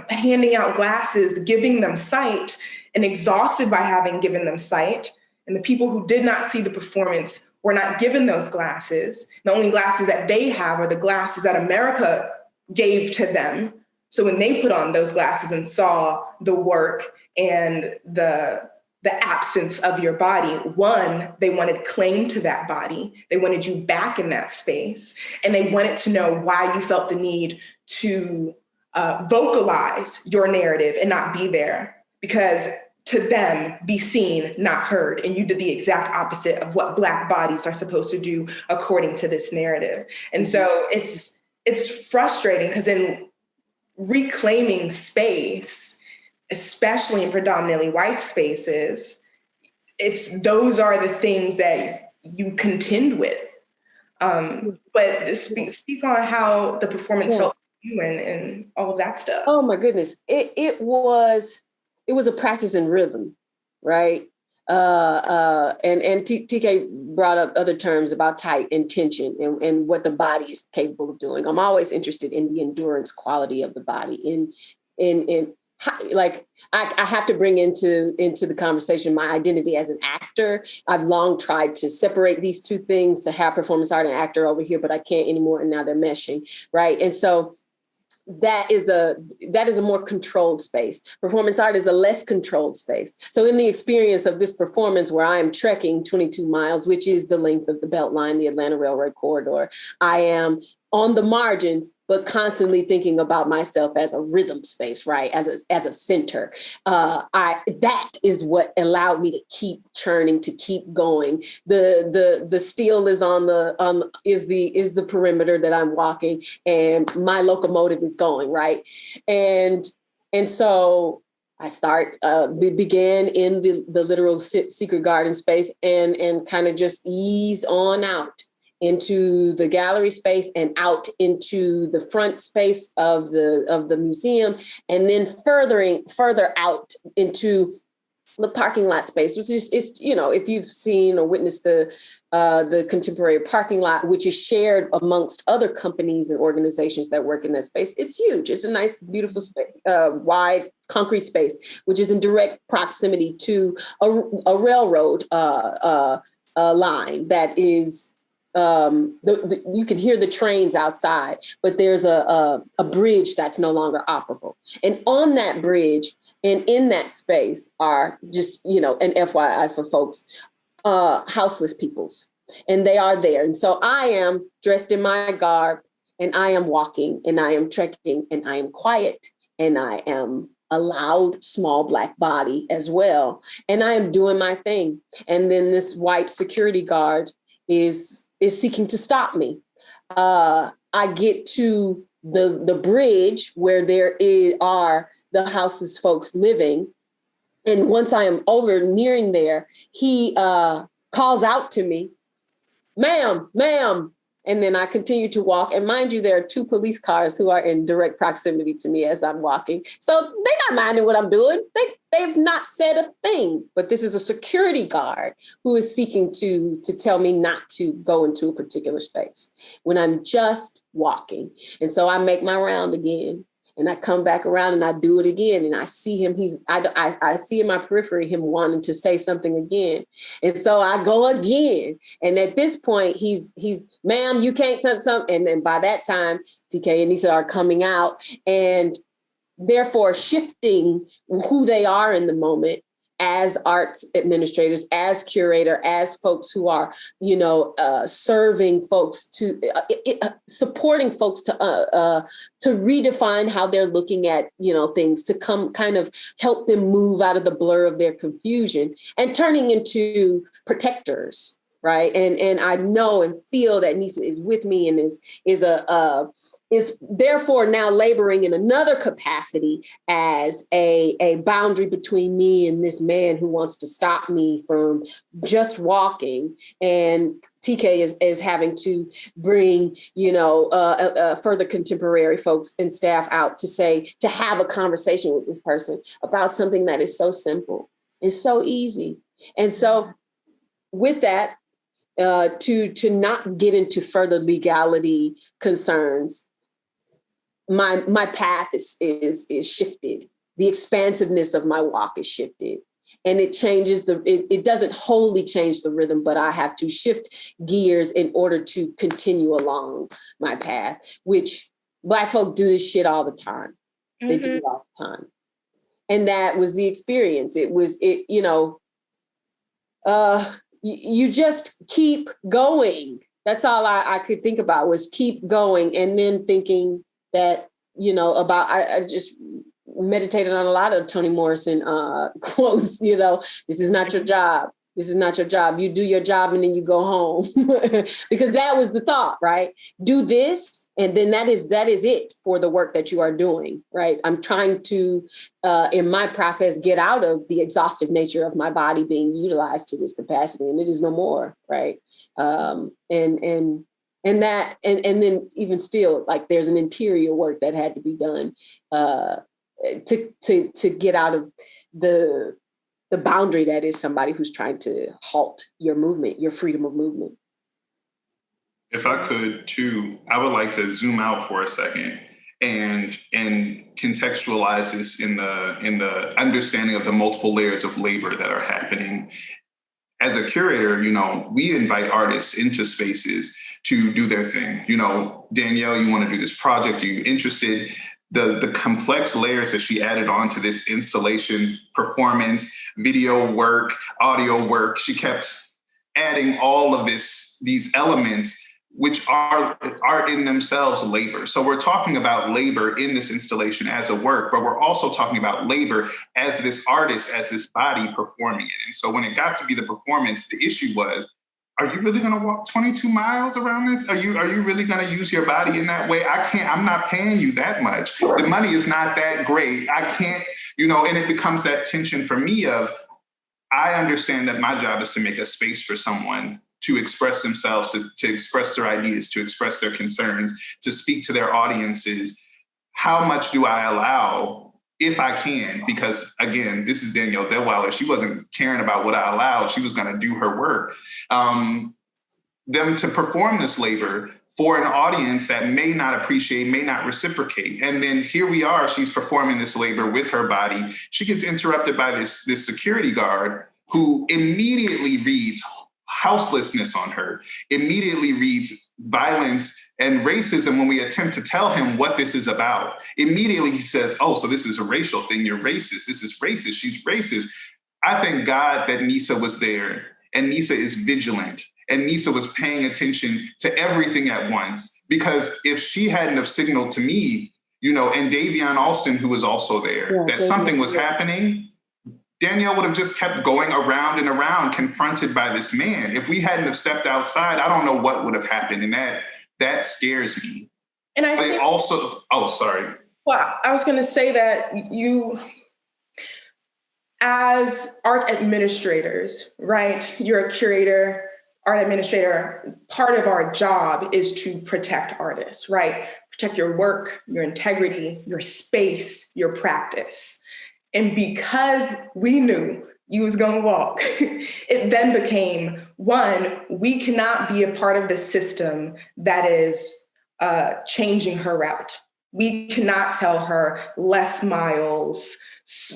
handing out glasses, giving them sight, and exhausted by having given them sight. And the people who did not see the performance were not given those glasses. The only glasses that they have are the glasses that America gave to them. So when they put on those glasses and saw the work and the absence of your body, one, they wanted claim to that body. They wanted you back in that space. And they wanted to know why you felt the need to vocalize your narrative and not be there. Because to them, be seen, not heard. And you did the exact opposite of what Black bodies are supposed to do according to this narrative. And so it's frustrating because in reclaiming space, especially in predominantly white spaces, those are the things that you contend with. But speak on how the performance felt for you and all of that stuff. Oh my goodness. It was a practice in rhythm, right? And TK brought up other terms about tight and tension and what the body is capable of doing. I'm always interested in the endurance quality of the body. I have to bring into the conversation my identity as an actor. I've long tried to separate these two things, to have performance art and actor over here, but I can't anymore. And now they're meshing, right? And so that is a more controlled space. Performance art is a less controlled space. So in the experience of this performance where I am trekking 22 miles, which is the length of the BeltLine, the Atlanta Railroad Corridor, I am on the margins, but constantly thinking about myself as a rhythm space, right? As a center. That is what allowed me to keep churning, to keep going. The steel is is the perimeter that I'm walking, and my locomotive is going, right? And so I began in the literal secret garden space and kind of just ease on out into the gallery space and out into the front space of the museum, and then further out into the parking lot space, which is, if you've seen or witnessed the contemporary parking lot, which is shared amongst other companies and organizations that work in that space, it's huge. It's a nice, beautiful space, wide concrete space, which is in direct proximity to a railroad line that is, you can hear the trains outside, but there's a bridge that's no longer operable. And on that bridge and in that space are just, an FYI for folks, houseless peoples. And they are there. And so I am dressed in my garb, and I am walking, and I am trekking, and I am quiet, and I am a loud, small Black body as well. And I am doing my thing. And then this white security guard is seeking to stop me. I get to the bridge where there are the houseless folks living. And once I am nearing there, he calls out to me, ma'am. And then I continue to walk. And mind you, there are 2 police cars who are in direct proximity to me as I'm walking. So they're not minding what I'm doing. They've not said a thing. But this is a security guard who is seeking to tell me not to go into a particular space when I'm just walking. And so I make my round again. And I come back around and I do it again. And I see him, I see in my periphery him wanting to say something again. And so I go again. And at this point, he's, ma'am, you can't something. And then by that time, TK and Nisa are coming out and therefore shifting who they are in the moment as arts administrators, as curator, as folks who are, serving folks to supporting folks to redefine how they're looking at, things, to come kind of help them move out of the blur of their confusion and turning into protectors. Right. And I know and feel that Nisa is with me and is therefore now laboring in another capacity as a boundary between me and this man who wants to stop me from just walking. And TK is having to bring, further contemporary folks and staff out to have a conversation with this person about something that is so simple and so easy. And so with that, to not get into further legality concerns, my path is shifted. The expansiveness of my walk is shifted, and it changes it doesn't wholly change the rhythm, but I have to shift gears in order to continue along my path, which Black folk do this shit all the time. Mm-hmm. They do it all the time. And that was the experience. You just keep going. That's all I could think about was keep going. And then thinking that, I just meditated on a lot of Toni Morrison quotes, this is not your job. This is not your job. You do your job and then you go home because that was the thought, right? Do this. And then that is it for the work that you are doing, right? I'm trying to, in my process, get out of the exhaustive nature of my body being utilized to this capacity, and it is no more, right? And then even still, like there's an interior work that had to be done to get out of the boundary that is somebody who's trying to halt your movement, your freedom of movement. If I could too, I would like to zoom out for a second and contextualize this in the understanding of the multiple layers of labor that are happening. As a curator, we invite artists into spaces to do their thing. Danielle, you want to do this project? Are you interested? The complex layers that she added on to this installation, performance, video work, audio work, she kept adding all of these elements, which are in themselves labor. So we're talking about labor in this installation as a work, but we're also talking about labor as this artist, as this body performing it. And so when it got to be the performance, the issue was, are you really going to walk 22 miles around this? Are you really going to use your body in that way? I'm not paying you that much. The money is not that great. I can't, and it becomes that tension for me of, I understand that my job is to make a space for someone to express themselves, to express their ideas, to express their concerns, to speak to their audiences. How much do I allow if I can, because again, this is Danielle Deadweiler. She wasn't caring about what I allowed. She was going to do her work. Them to perform this labor for an audience that may not appreciate, may not reciprocate. And then here we are, she's performing this labor with her body. She gets interrupted by this security guard who immediately reads houselessness on her, immediately reads violence and racism when we attempt to tell him what this is about. Immediately he says, oh, so this is a racial thing, you're racist, this is racist, she's racist. I thank God that Nisa was there, and Nisa is vigilant, and Nisa was paying attention to everything at once, because if she hadn't have signaled to me, and Davion Alston, who was also there, that something was happening, Danielle would have just kept going around and around, confronted by this man. If we hadn't have stepped outside, I don't know what would have happened. And that scares me. And I think also, sorry. Well, I was going to say that you, as art administrators, right? You're a curator, art administrator. Part of our job is to protect artists, right? Protect your work, your integrity, your space, your practice. And because we knew you was gonna walk, it then became, one, we cannot be a part of the system that is changing her route. We cannot tell her less miles,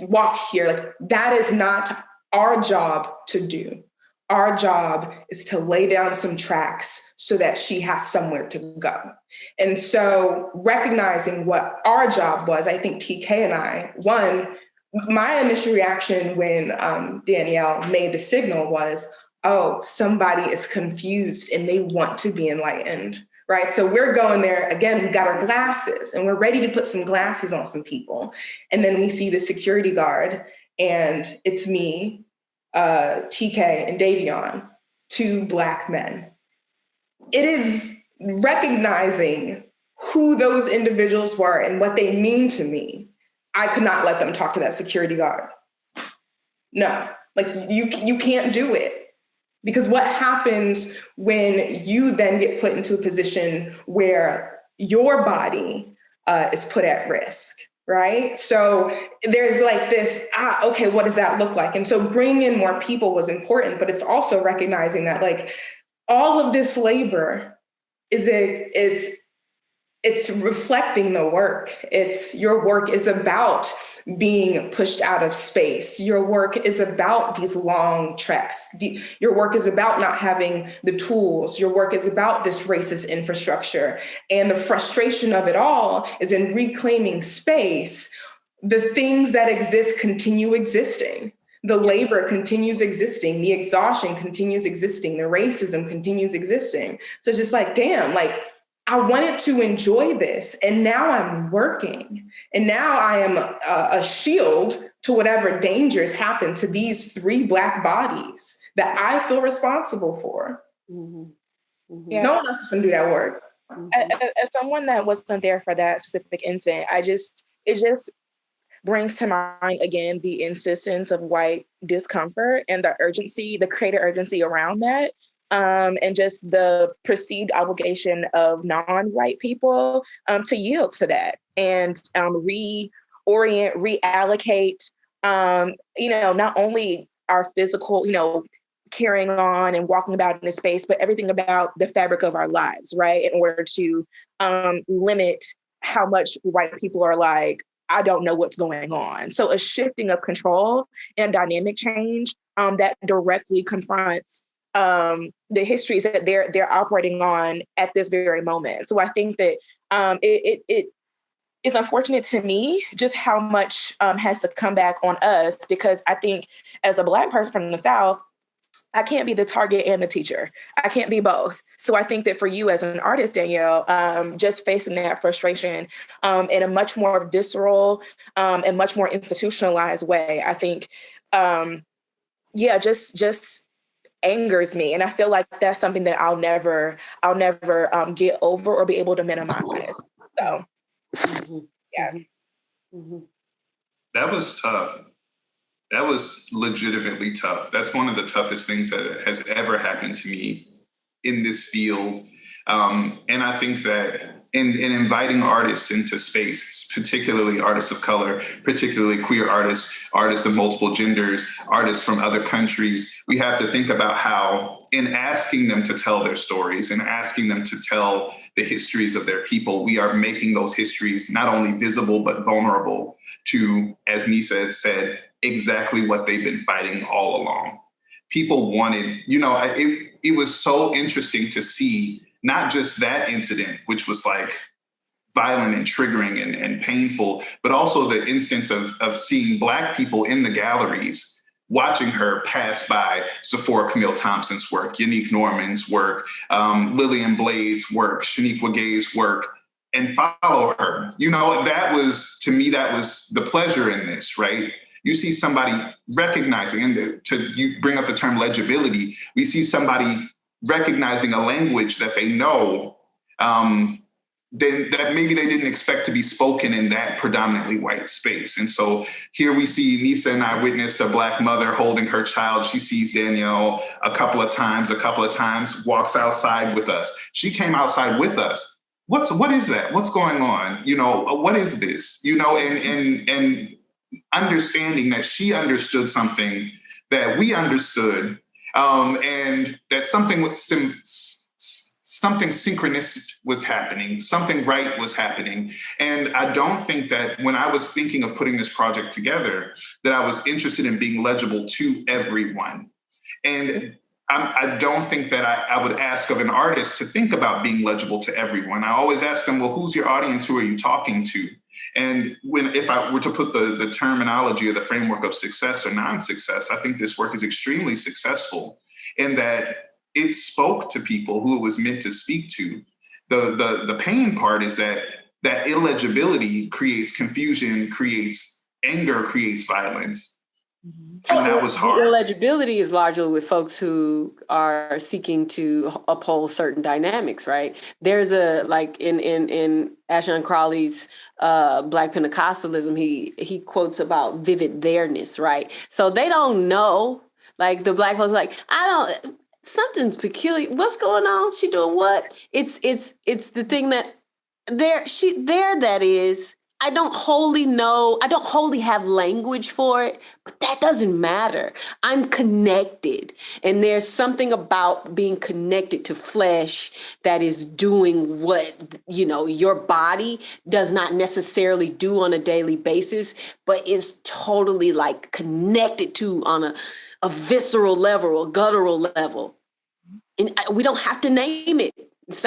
walk here. Like, that is not our job to do. Our job is to lay down some tracks so that she has somewhere to go. And so recognizing what our job was, I think TK and I, one, my initial reaction when Danielle made the signal was, oh, somebody is confused and they want to be enlightened, right? So we're going there, again, we got our glasses and we're ready to put some glasses on some people. And then we see the security guard and it's me, TK and Davion, two Black men. It is recognizing who those individuals were and what they mean to me. I could not let them talk to that security guard. No, like you can't do it. Because what happens when you then get put into a position where your body is put at risk, right? So there's like this, okay, what does that look like? And so bringing in more people was important, but it's also recognizing that like all of this labor it's reflecting the work. Your work is about being pushed out of space. Your work is about these long treks. Your work is about not having the tools. Your work is about this racist infrastructure. And the frustration of it all is in reclaiming space. The things that exist continue existing. The labor continues existing. The exhaustion continues existing. The racism continues existing. So it's just like, damn, like, I wanted to enjoy this, and now I'm working, and now I am a shield to whatever dangers happen to these three Black bodies that I feel responsible for. Mm-hmm. Mm-hmm. Yeah. No one else is going to do that work. Mm-hmm. As someone that wasn't there for that specific incident, it just brings to mind again the insistence of white discomfort and the urgency, the creative urgency around that. And just the perceived obligation of non-white people to yield to that and reorient, reallocate, not only our physical, carrying on and walking about in this space, but everything about the fabric of our lives, right? In order to limit how much white people are like, I don't know what's going on. So a shifting of control and dynamic change that directly confronts the histories that they're operating on at this very moment. So I think that it is unfortunate to me just how much has to come back on us, because I think as a Black person from the South, I can't be the target and the teacher. I can't be both. So I think that for you as an artist, Danielle, just facing that frustration in a much more visceral and much more institutionalized way, I think, just angers me. And I feel like that's something that I'll never get over or be able to minimize. So, yeah. Mm-hmm. That was tough. That was legitimately tough. That's one of the toughest things that has ever happened to me in this field. And I think that in inviting artists into space, particularly artists of color, particularly queer artists, artists of multiple genders, artists from other countries, we have to think about how in asking them to tell their stories and asking them to tell the histories of their people, we are making those histories not only visible, but vulnerable to, as Nisa had said, exactly what they've been fighting all along. People wanted, it was so interesting to see not just that incident, which was like violent and triggering and painful, but also the instance of seeing Black people in the galleries watching her pass by Sephora Camille Thompson's work, Unique Norman's work, Lillian Blade's work, Shaniqua Gay's work, and follow her. That was, to me, that was the pleasure in this, right? You see somebody recognizing, and you bring up the term legibility, we see somebody recognizing a language that they know, that maybe they didn't expect to be spoken in that predominantly white space. And so here we see Nisa and I witnessed a Black mother holding her child. She sees Danielle a couple of times, walks outside with us. She came outside with us. What is that? What's going on? What is this? And understanding that she understood something that we understood, and that something synchronous was happening, something right was happening. And I don't think that when I was thinking of putting this project together, that I was interested in being legible to everyone. And I don't think that I would ask of an artist to think about being legible to everyone. I always ask them, well, who's your audience? Who are you talking to? And if I were to put the terminology or the framework of success or non-success, I think this work is extremely successful in that it spoke to people who it was meant to speak to. The pain part is that illegibility creates confusion, creates anger, creates violence. And that was hard. The illegibility is largely with folks who are seeking to uphold certain dynamics, right? There's in Ashon Crowley's Black Pentecostalism, he quotes about vivid there-ness, right? So they don't know, like the Black folks, like, something's peculiar. What's going on? She doing what? It's the thing that that is. I don't wholly know. I don't wholly have language for it, but that doesn't matter. I'm connected. And there's something about being connected to flesh that is doing what, your body does not necessarily do on a daily basis, but is totally like connected to on a visceral level, a guttural level. And we don't have to name it. It's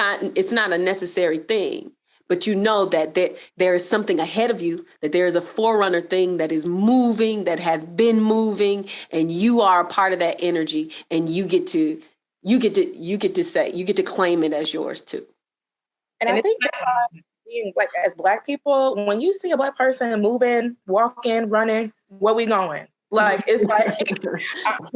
not a necessary thing. But you know that there is something ahead of you, that there is a forerunner thing that is moving, that has been moving, and you are a part of that energy, and you get to claim it as yours too. And I think being like as Black people, when you see a Black person moving, walking, running, where we going? Like it's like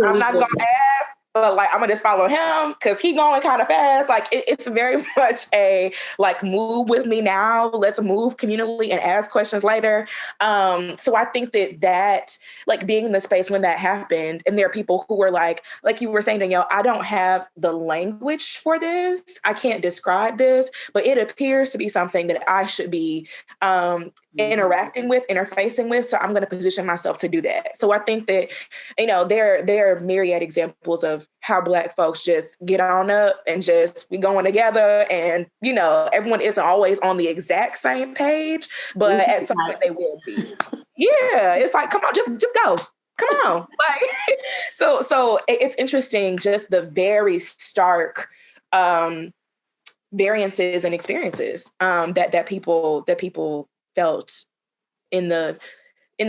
I'm not gonna ask. But like, I'm gonna just follow him because he going kind of fast. Like it's very much a like move with me now. Let's move communally and ask questions later. So I think that like being in the space when that happened, and there are people who were like you were saying, Danielle, I don't have the language for this. I can't describe this, but it appears to be something that I should be interacting with, interfacing with. So I'm going to position myself to do that. So I think that, there are myriad examples of how Black folks just get on up and we going together, and everyone isn't always on the exact same page, but at some point they will be. Yeah, it's like, come on, just go, come on. Like, so it's interesting, just the very stark variances and experiences that people felt in the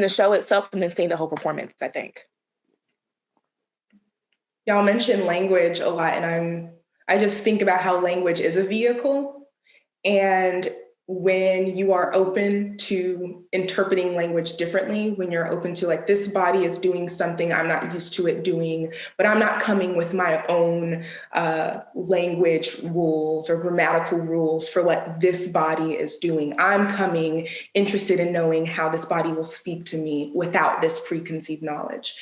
show itself, and then seeing the whole performance, I think. Y'all mentioned language a lot, and I just think about how language is a vehicle. And when you are open to interpreting language differently, when you're open to like, this body is doing something I'm not used to it doing, but I'm not coming with my own language rules or grammatical rules for what this body is doing. I'm coming interested in knowing how this body will speak to me without this preconceived knowledge.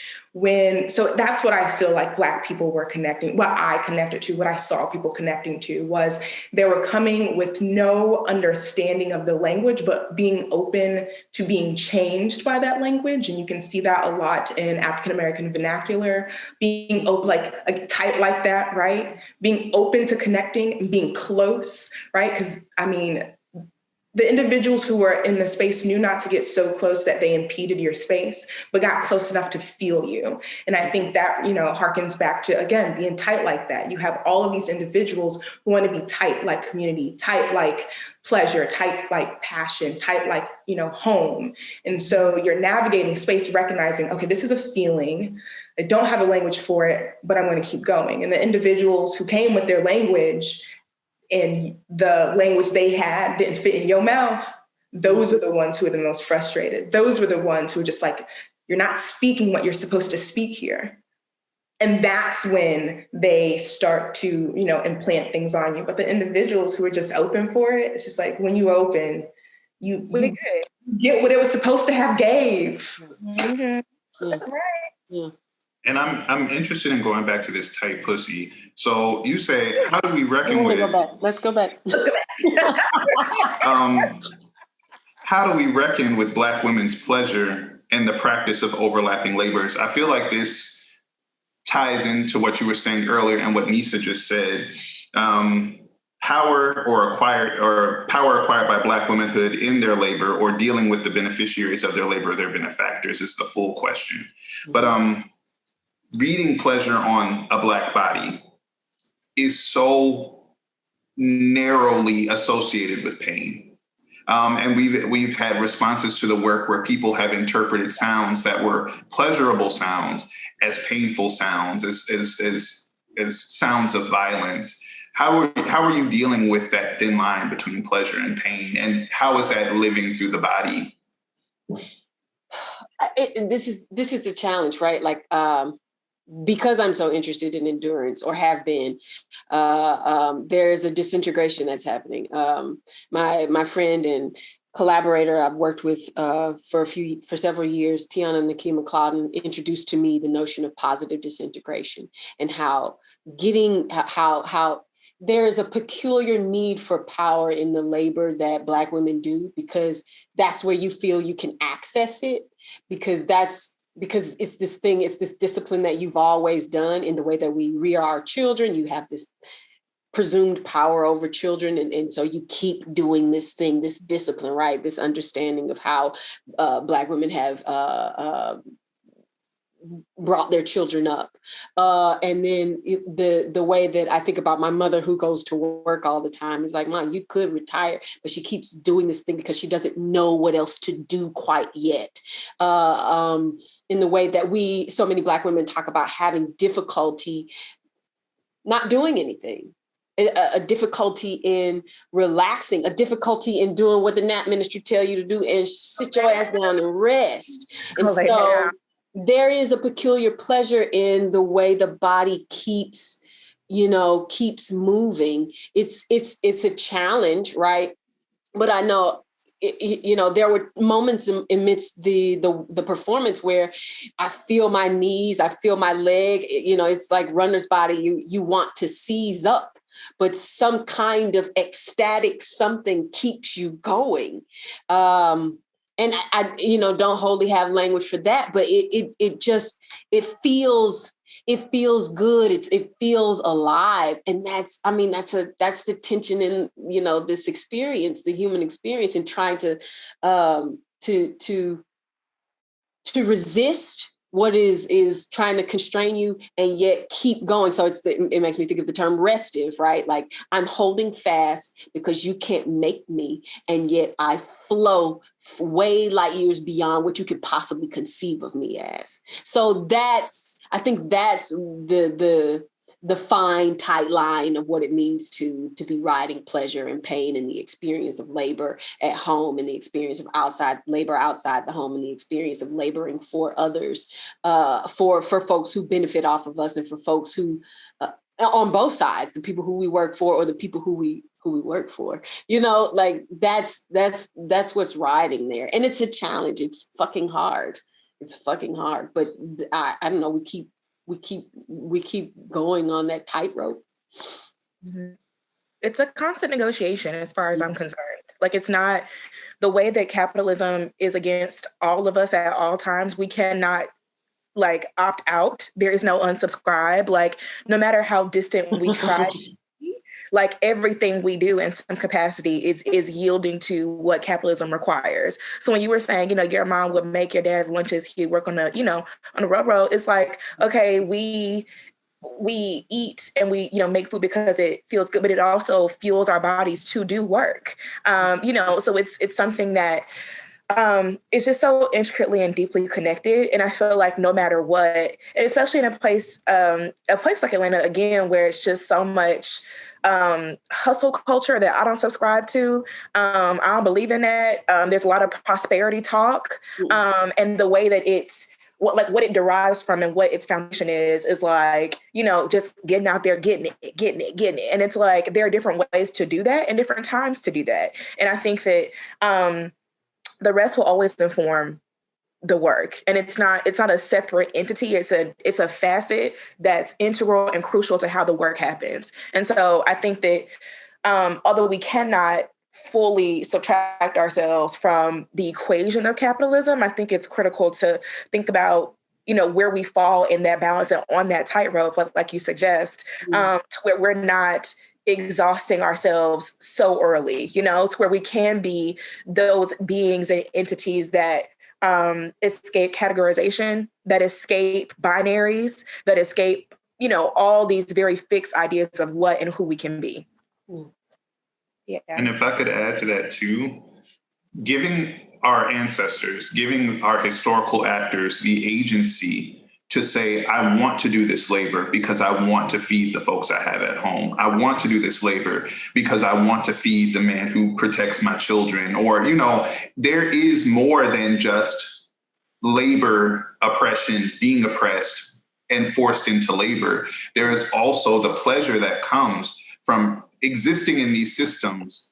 So that's what I feel like Black people were connecting, what I connected to, what I saw people connecting to was they were coming with no understanding of the language, but being open to being changed by that language. And you can see that a lot in African-American vernacular, being like tight like that, right? Being open to connecting and being close, right? Because I mean, the individuals who were in the space knew not to get so close that they impeded your space, but got close enough to feel you. And I think that, harkens back to, again, being tight like that. You have all of these individuals who want to be tight like community, tight like pleasure, tight like passion, tight like, home. And so you're navigating space, recognizing, okay, this is a feeling. I don't have a language for it, but I'm going to keep going. And the individuals who came with their language and the language they had didn't fit in your mouth, those are the ones who are the most frustrated. Those were the ones who are just like, you're not speaking what you're supposed to speak here. And that's when they start to, implant things on you. But the individuals who are just open for it, it's just like, when you open, you get what it was supposed to have gave. Mm-hmm. Yeah. Right. Yeah. And I'm interested in going back to this tight pussy. So you say, how do we reckon with? Let's go back. How do we reckon with Black women's pleasure and the practice of overlapping labors? I feel like this ties into what you were saying earlier and what Nisa just said. Power acquired by Black womanhood in their labor, or dealing with the beneficiaries of their labor, their benefactors, is the full question. But reading pleasure on a Black body is so narrowly associated with pain. And we've had responses to the work where people have interpreted sounds that were pleasurable sounds as painful sounds, as sounds of violence. How are you dealing with that thin line between pleasure and pain, and how is that living through the body? This is the challenge, right? Like, because I'm so interested in endurance, or have been, there's a disintegration that's happening. My friend and collaborator I've worked with for several years, Tiana Nakima Clouden, introduced to me the notion of positive disintegration, and how there is a peculiar need for power in the labor that Black women do, because that's where you feel you can access it, because it's this discipline that you've always done in the way that we rear our children. You have this presumed power over children. And so you keep doing this thing, this discipline, right? This understanding of how Black women have brought their children up. And then the way that I think about my mother, who goes to work all the time, is like, Mom, you could retire, but she keeps doing this thing because she doesn't know what else to do quite yet. In the way that so many Black women talk about having difficulty not doing anything. A difficulty in relaxing, a difficulty in doing what the nap ministry tell you to do and sit your ass down and rest. And there is a peculiar pleasure in the way the body keeps moving. It's a challenge, right? But I know, there were moments amidst the performance where I feel my knees, I feel my leg, it's like runner's body. You want to seize up, but some kind of ecstatic something keeps you going. And I don't wholly have language for that, but it feels good. It feels alive. And that's the tension in, this experience, the human experience, and trying to resist what is trying to constrain you and yet keep going. So it makes me think of the term restive, right? Like, I'm holding fast because you can't make me, and yet I flow way light years beyond what you could possibly conceive of me as. So I think that's the the fine, tight line of what it means to be riding pleasure and pain and the experience of labor at home and the experience of labor outside the home and the experience of laboring for others, for folks who benefit off of us and for folks who, on both sides, the people who we work for or the people who we work for, like that's what's riding there. And it's a challenge. It's fucking hard. But I don't know, we keep going on that tightrope. Mm-hmm. It's a constant negotiation as far as I'm concerned. Like, it's not the way that capitalism is against all of us at all times. We cannot like opt out. There is no unsubscribe. Like, no matter how distant we try, like everything we do in some capacity is yielding to what capitalism requires. So when you were saying, your mom would make your dad's lunches, he'd work on the, on the railroad, it's like, okay, we eat and we, make food because it feels good, but it also fuels our bodies to do work. So it's something that it's just so intricately and deeply connected. And I feel like no matter what, and especially in a place like Atlanta, again, where it's just so much hustle culture that I don't subscribe to. I don't believe in that. There's a lot of prosperity talk, and the way that it's what it derives from and what its foundation is like, just getting out there, getting it. And it's like, there are different ways to do that and different times to do that. And I think that the rest will always inform the work. And it's not a separate entity. It's a facet that's integral and crucial to how the work happens. And so I think that although we cannot fully subtract ourselves from the equation of capitalism, I think it's critical to think about, where we fall in that balance and on that tightrope, like you suggest, to where we're not exhausting ourselves so early, to where we can be those beings and entities that escape categorization, that escape binaries, that escape, all these very fixed ideas of what and who we can be. Yeah. And if I could add to that too, giving our ancestors, giving our historical actors the agency to say, I want to do this labor because I want to feed the folks I have at home. I want to do this labor because I want to feed the man who protects my children. Or, there is more than just labor oppression, being oppressed and forced into labor. There is also the pleasure that comes from existing in these systems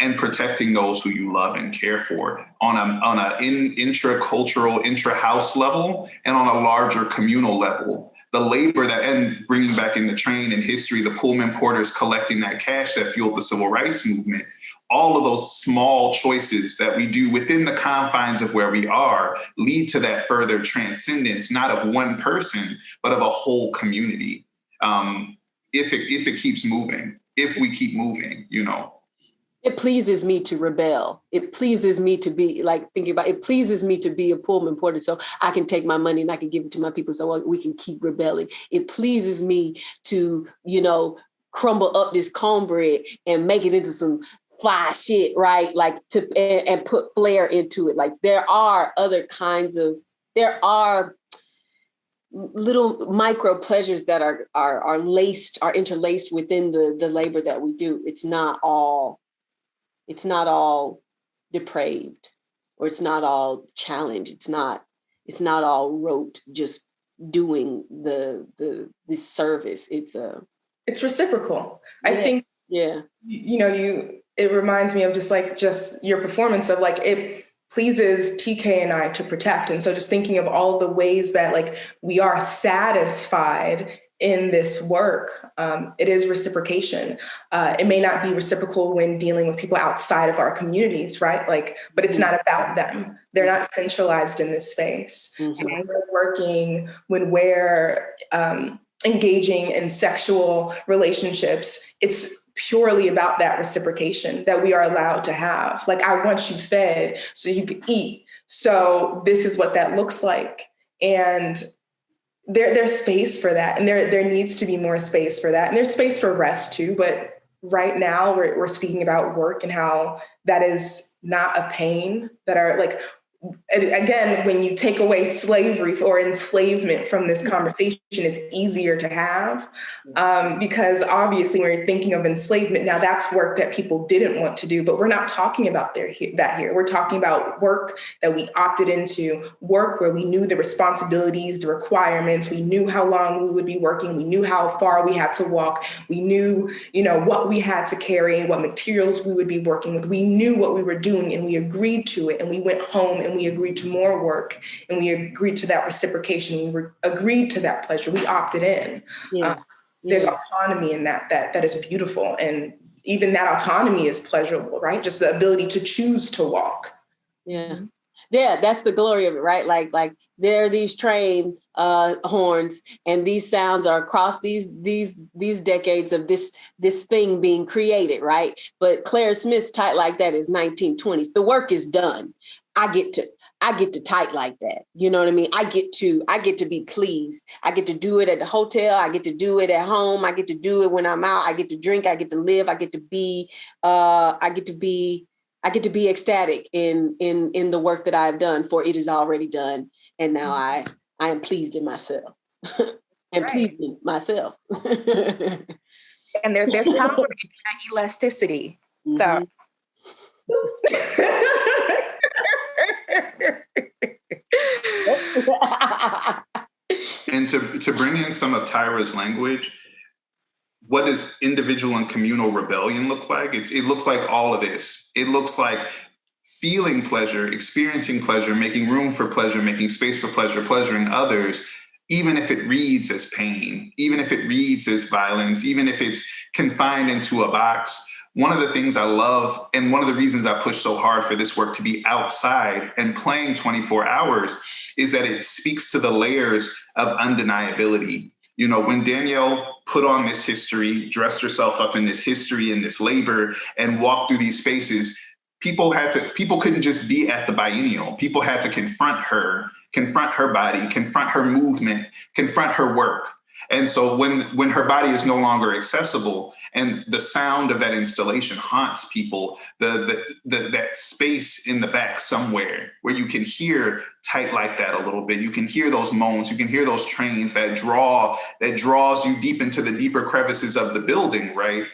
and protecting those who you love and care for on a intra-cultural, intra-house level and on a larger communal level. The labor and bringing back in the train and history, the Pullman porters collecting that cash that fueled the civil rights movement, all of those small choices that we do within the confines of where we are lead to that further transcendence, not of one person, but of a whole community. If it keeps moving, if we keep moving, It pleases me to rebel. It pleases me to be it pleases me to be a Pullman porter so I can take my money and I can give it to my people so we can keep rebelling. It pleases me to, crumble up this cornbread and make it into some fly shit, right? And put flair into it. Like there are little micro pleasures that are interlaced within the labor that we do. It's not all depraved, or it's not all challenge. It's not all rote, just doing the service. It's reciprocal. Yeah. I think, yeah. It reminds me of just your performance of it pleases TK and I to protect. And so just thinking of all the ways that we are satisfied in this work, it is reciprocation. It may not be reciprocal when dealing with people outside of our communities, right? But it's not about them. They're not centralized in this space. Mm-hmm. So when we're working, when we're engaging in sexual relationships, it's purely about that reciprocation that we are allowed to have. I want you fed so you can eat. So this is what that looks like. And there's space for that. And there needs to be more space for that. And there's space for rest too. But right now we're speaking about work and how that is not a pain, that are again, when you take away slavery or enslavement from this conversation, it's easier to have, because obviously when you're thinking of enslavement, now that's work that people didn't want to do, but we're not talking about that here. We're talking about work that we opted into, work where we knew the responsibilities, the requirements, we knew how long we would be working, we knew how far we had to walk, we knew, what we had to carry and what materials we would be working with. We knew what we were doing and we agreed to it, and we went home and we agreed to more work, and we agreed to that reciprocation. We agreed to that pleasure. We opted in. There's autonomy in that is beautiful. And even that autonomy is pleasurable, right? Just the ability to choose to walk. Yeah. Yeah, that's the glory of it, right? Like there are these train horns, and these sounds are across these decades of this thing being created, right? But Claire Smith's Tight Like That is 1920s. The work is done. I get to tight like that. You know what I mean? I get to be pleased. I get to do it at the hotel. I get to do it at home. I get to do it when I'm out. I get to drink. I get to live. I get to be ecstatic in the work that I've done, for it is already done. And now I am pleased in myself and pleasing myself. And there's power in that elasticity. So. And to bring in some of Tyra's language, what does individual and communal rebellion look like? It looks like all of this. It looks like feeling pleasure, experiencing pleasure, making room for pleasure, making space for pleasure, pleasuring others, even if it reads as pain, even if it reads as violence, even if it's confined into a box. One of the things I love, and one of the reasons I push so hard for this work to be outside and playing 24 hours, is that it speaks to the layers of undeniability. When Danielle put on this history, dressed herself up in this history and this labor, and walked through these spaces, people couldn't just be at the biennial. People had to confront her body, confront her movement, confront her work. And so when her body is no longer accessible, and the sound of that installation haunts people, that space in the back somewhere where you can hear Tight Like That a little bit, you can hear those moans, you can hear those trains that draws you deep into the deeper crevices of the building, right?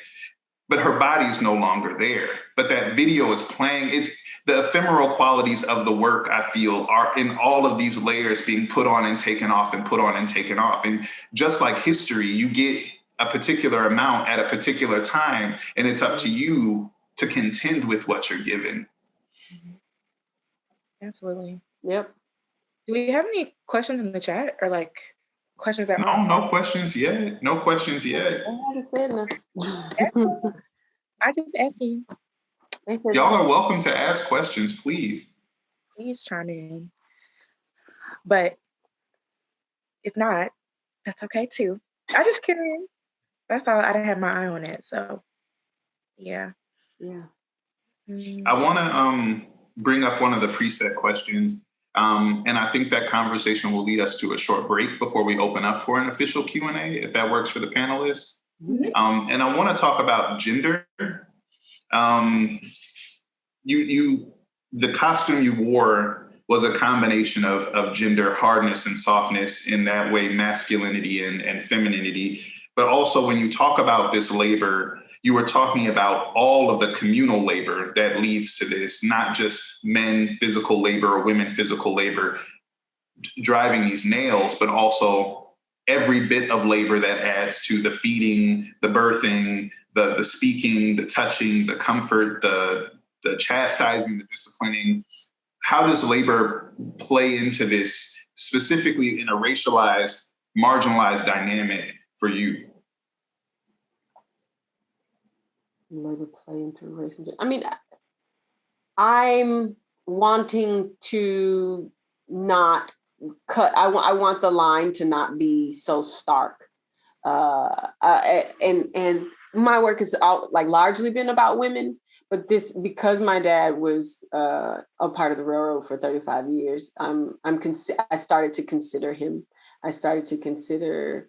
But her body is no longer there. But that video is playing. It's the ephemeral qualities of the work, I feel, are in all of these layers being put on and taken off and put on and taken off. And just like history, you get a particular amount at a particular time, and it's up to you to contend with what you're given. Absolutely. Yep. Do we have any questions in the chat, or questions that? No questions yet. No questions yet. I just asking. Y'all are welcome to ask questions, please. Please chime in. But if not, that's okay too. I just curious. That's all. I didn't have my eye on it. So yeah. I want to bring up one of the preset questions. And I think that conversation will lead us to a short break before we open up for an official Q&A, if that works for the panelists. And I want to talk about gender. The costume you wore was a combination of gender hardness and softness, in that way, masculinity and femininity. But also when you talk about this labor, you were talking about all of the communal labor that leads to this, not just men physical labor or women physical labor driving these nails, but also every bit of labor that adds to the feeding, the birthing, the speaking, the touching, the comfort, the chastising, the disciplining. How does labor play into this, specifically in a racialized, marginalized dynamic for you? Labor playing through race and gender. I mean, I'm wanting to not cut. I want the line to not be so stark. And my work has largely been about women, but this, because my dad was a part of the railroad for 35 years, I started to consider him. I started to consider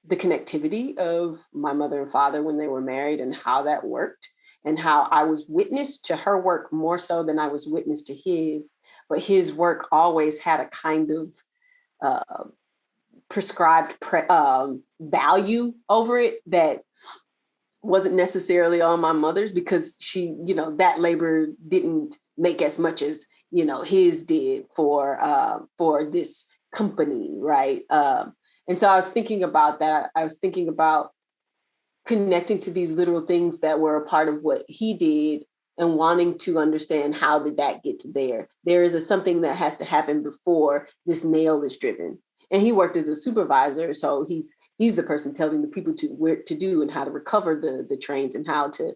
the connectivity of my mother and father when they were married and how that worked. and how I was witness to her work more so than I was witness to his, but his work always had a kind of prescribed value over it that wasn't necessarily on my mother's, because she, that labor didn't make as much as, his did for this company, right? And so I was thinking about that. I was thinking about connecting to these little things that were a part of what he did and wanting to understand, how did that get to there? There is something that has to happen before this nail is driven. And he worked as a supervisor, so he's the person telling the people what to do and how to recover the trains and how to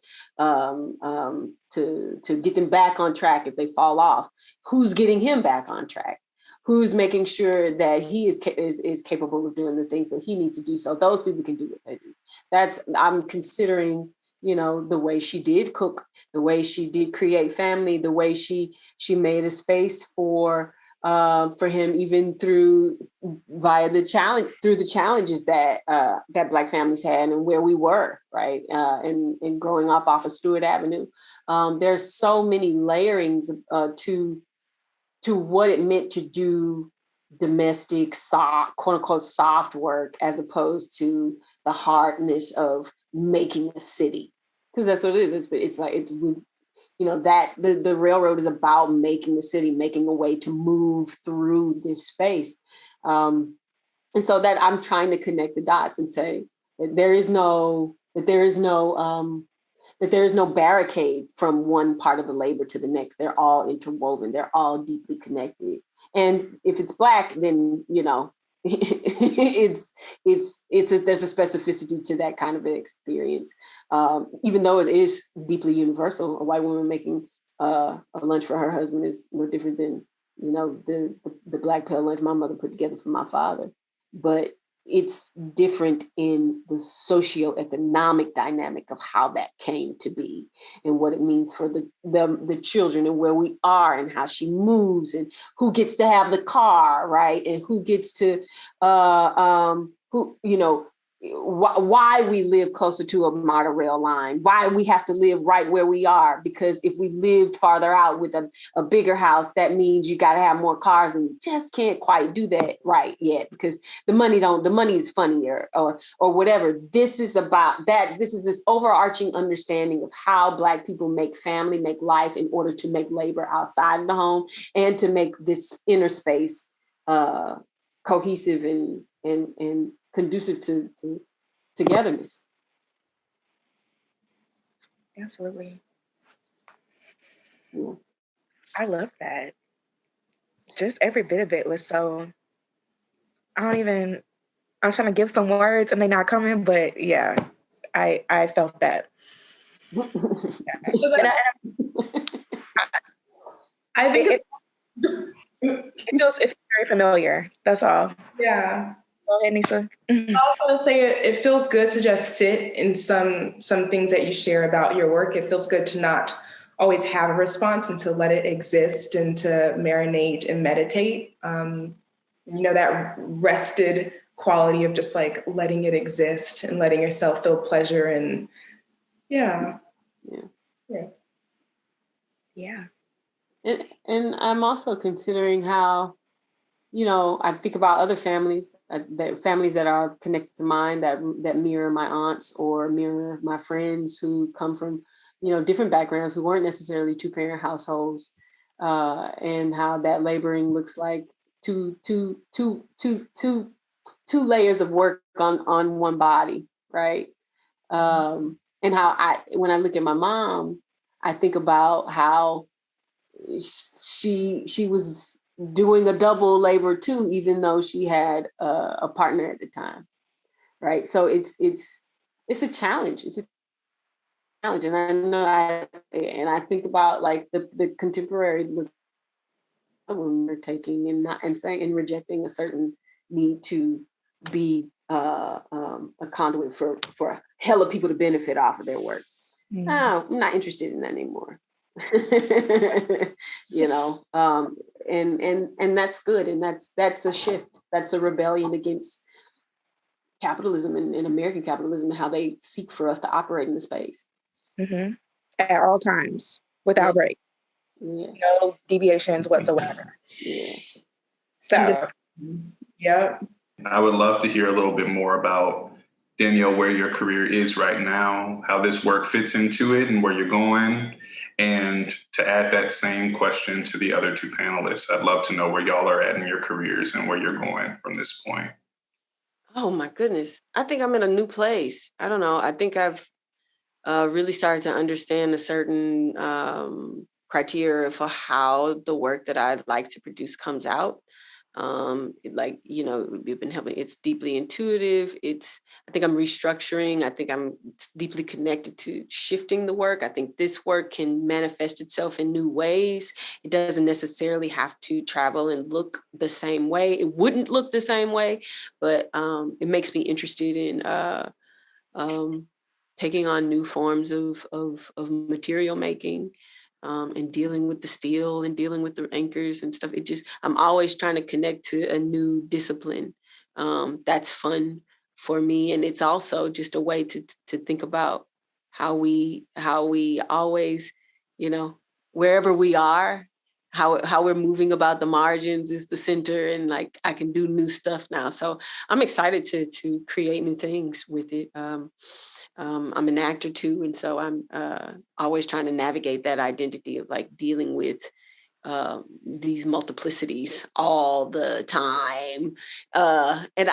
get them back on track if they fall off. Who's getting him back on track? Who's making sure that he is capable of doing the things that he needs to do, so those people can do what they do. I'm considering, the way she did cook, the way she did create family, the way she made a space for him, even through the challenges that Black families had and where we were, right? And growing up off of Stewart Avenue. There's so many layerings to what it meant to do domestic, soft, quote unquote, soft work, as opposed to the hardness of making a city. Because that's what it is. That the railroad is about making the city, making a way to move through this space. And so that I'm trying to connect the dots and say that there is no barricade from one part of the labor to the next. They're all interwoven. They're all deeply connected. And if it's Black, then, there's a specificity to that kind of an experience. Even though it is deeply universal. A white woman making a lunch for her husband is no different than, the Black pale lunch my mother put together for my father. But it's different in the socioeconomic dynamic of how that came to be and what it means for the children and where we are and how she moves and who gets to have the car, right? And who gets to, why we live closer to a MARTA rail line, why we have to live right where we are, because if we lived farther out with a bigger house, that means you got to have more cars, and you just can't quite do that right yet because the money is funnier or whatever. This is about that. This is this overarching understanding of how Black people make family, make life in order to make labor outside of the home and to make this inner space cohesive and conducive to togetherness. Absolutely. Yeah. I love that. Just every bit of it was so, I'm trying to give some words and they're not coming, but yeah, I felt that. I think it feels very familiar. That's all. Yeah. Go ahead, Nisa. I was going to say it feels good to just sit in some things that you share about your work. It feels good to not always have a response and to let it exist and to marinate and meditate. That rested quality of just like letting it exist and letting yourself feel pleasure and yeah. And I'm also considering how, I think about other families, families that are connected to mine that mirror my aunts or mirror my friends who come from, different backgrounds, who weren't necessarily two-parent households, and how that laboring looks like two layers of work on one body, right? And how when I look at my mom, I think about how she was doing a double labor too, even though she had a partner at the time, right? So it's a challenge. It's a challenge, and I know I think about like the contemporary look women are taking and saying and rejecting a certain need to be a conduit for hella people to benefit off of their work. Mm. Oh, I'm not interested in that anymore. And that's good, and that's a shift. That's a rebellion against capitalism and American capitalism and how they seek for us to operate in the space. Mm-hmm. at all times without break. Yeah. No deviations whatsoever. Yeah. So, Yep. I would love to hear a little bit more about, Danielle, where your career is right now, how this work fits into it and where you're going. And to add that same question to the other two panelists, I'd love to know where y'all are at in your careers and where you're going from this point. Oh my goodness. I think I'm in a new place. I don't know. I think I've really started to understand a certain criteria for how the work that I'd like to produce comes out. Like, you know, we've been helping, it's deeply intuitive. I think I'm restructuring. I think I'm deeply connected to shifting the work. I think this work can manifest itself in new ways. It doesn't necessarily have to travel and look the same way. It wouldn't look the same way, but it makes me interested in taking on new forms of material making. And dealing with the steel and dealing with the anchors and stuff. I'm always trying to connect to a new discipline. That's fun for me. And it's also just a way to think about how we always, you know, wherever we are, how we're moving about the margins is the center, and like I can do new stuff now. So I'm excited to create new things with it. I'm an actor too, and so I'm always trying to navigate that identity of like dealing with these multiplicities all the time. And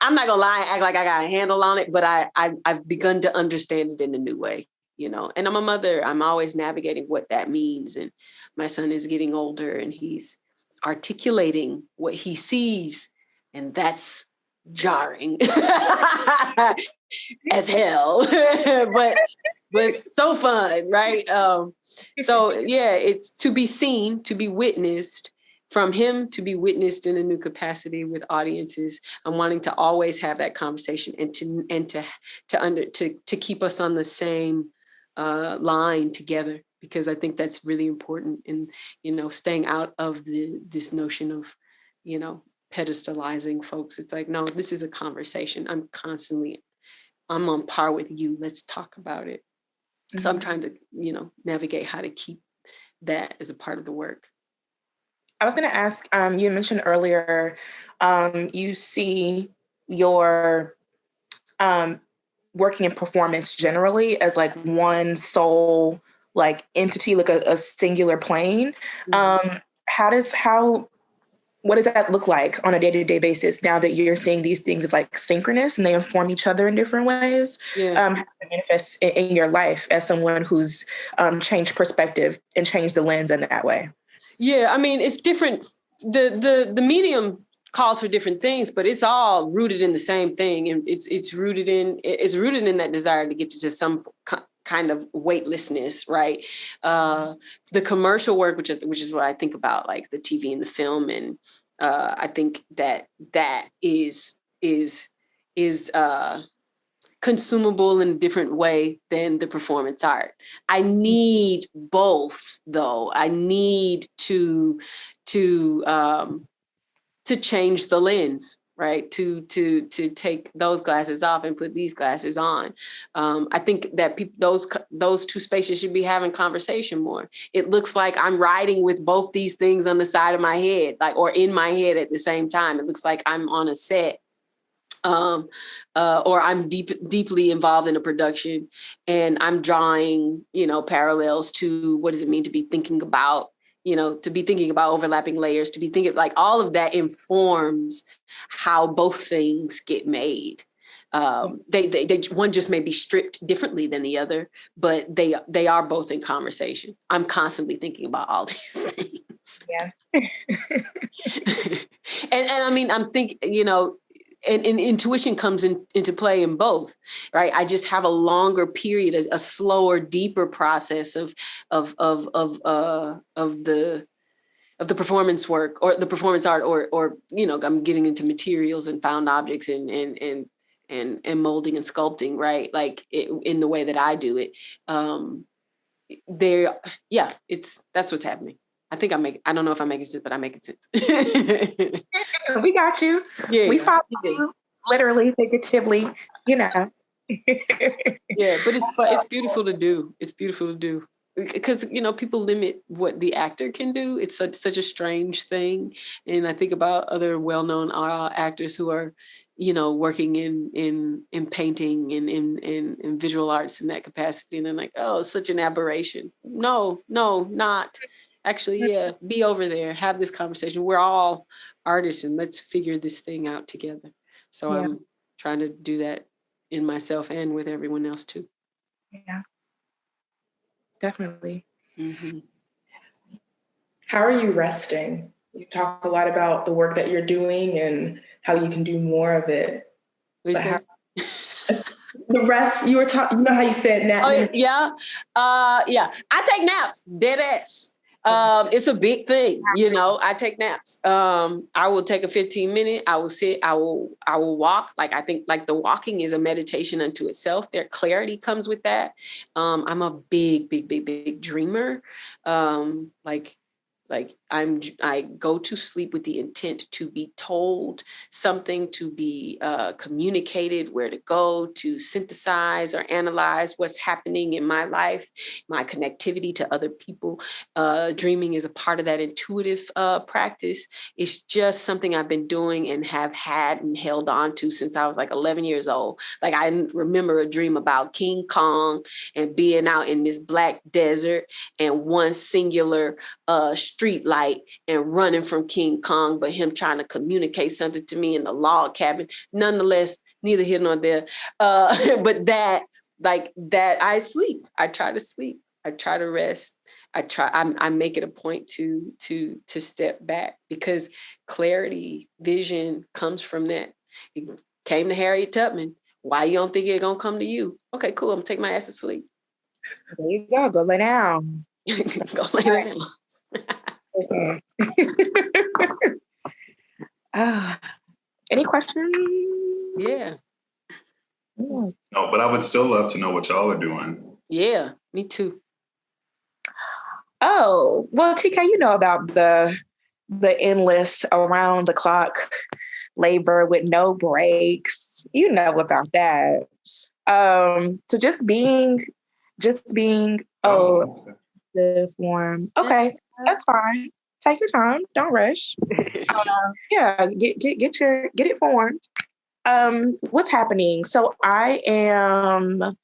I'm not gonna lie, act like I got a handle on it, but I've begun to understand it in a new way, you know. And I'm a mother. I'm always navigating what that means. And my son is getting older, and he's articulating what he sees, and that's jarring as hell, but so fun, right? So yeah, it's to be seen, to be witnessed, from him to be witnessed in a new capacity with audiences. I'm wanting to always have that conversation and to keep us on the same line together, because I think that's really important in, you know, staying out of this notion of, you know, pedestalizing folks. It's like, no, this is a conversation. I'm on par with you. Let's talk about it. Mm-hmm. So I'm trying to, you know, navigate how to keep that as a part of the work. I was going to ask, you mentioned earlier, you see your working in performance generally as like one sole like entity, like a singular plane. Mm-hmm. What does that look like on a day-to-day basis now that you're seeing these things as like synchronous and they inform each other in different ways? Yeah. How it manifests in your life as someone who's changed perspective and changed the lens in that way? Yeah, I mean, it's different. The medium calls for different things, but it's all rooted in the same thing. And it's rooted in that desire to get to just some kind of weightlessness, right? The commercial work, which is what I think about, like the TV and the film, and I think that is consumable in a different way than the performance art. I need both, though. I need to change the lens, right? To take those glasses off and put these glasses on. I think that those two spaces should be having conversation more. It looks like I'm riding with both these things on the side of my head, like, or in my head at the same time. It looks like I'm on a set. Or I'm deeply involved in a production, and I'm drawing, you know, parallels to what does it mean to be thinking about, you know, to be thinking about overlapping layers, to be thinking, like, all of that informs how both things get made. They one just may be stripped differently than the other, but they are both in conversation. I'm constantly thinking about all these things. Yeah. and I mean, I'm thinking, you know, and intuition comes into play in both, right? I just have a longer period, a slower, deeper process of the performance work or the performance art, or you know, I'm getting into materials and found objects and molding and sculpting, right? Like in the way that I do it. That's what's happening. I think I don't know if I'm making sense, but I'm making sense. We got you. Yeah, we follow you, literally, figuratively, you know. Yeah, but it's fun. It's beautiful to do. It's beautiful to do. Because, people limit what the actor can do. It's such a strange thing. And I think about other well-known actors who are, working in painting and in visual arts in that capacity. And they're like, oh, it's such an aberration. No, not. Actually, yeah, be over there, have this conversation. We're all artists and let's figure this thing out together. So yeah. I'm trying to do that in myself and with everyone else too. Yeah, definitely. Mm-hmm. How are you resting? You talk a lot about the work that you're doing and how you can do more of it. The rest, you were talking, how you said nap. Oh, yeah. I take naps, dead ass. It's a big thing, I take naps. I will take a 15-minute, I will sit, I will walk. I think the walking is a meditation unto itself. Their clarity comes with that. I'm a big dreamer. I go to sleep with the intent to be told something, to be communicated, where to go, to synthesize or analyze what's happening in my life, my connectivity to other people. Dreaming is a part of that intuitive practice. It's just something I've been doing and have had and held on to since I was 11 years old. I remember a dream about King Kong and being out in this black desert and one singular street light and running from King Kong, but him trying to communicate something to me in the log cabin. Nonetheless, neither here nor there. But that I sleep. I try to sleep. I try to rest. I make it a point to step back, because clarity, vision comes from that. It came to Harriet Tubman. Why you don't think it's gonna come to you? Okay, cool. I'm gonna take my ass to sleep. There you go. Go lay down. Go lay down. Any questions? Yeah. No, but I would still love to know what y'all are doing. Yeah, me too. Oh, well, TK, you know about the endless around the clock labor with no breaks. You know about that. So just being the form. Okay, that's fine. Take your time. Don't rush. Yeah, get it formed. What's happening? So I am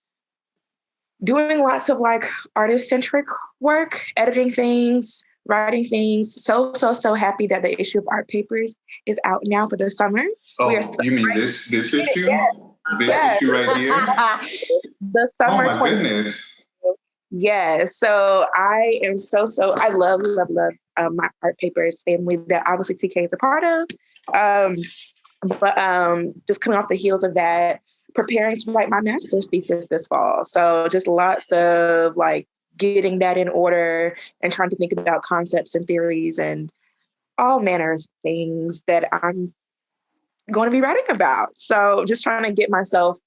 doing lots of artist-centric work, editing things, writing things. So happy that the issue of Art Papers is out now for the summer. Oh, you mean this issue? Yeah. This issue right here? The summer. Oh my goodness. Yeah, so I am I love my Art Papers family that obviously TK is a part of. But just coming off the heels of that, preparing to write my master's thesis this fall. So just lots of getting that in order and trying to think about concepts and theories and all manner of things that I'm going to be writing about. So just trying to get myself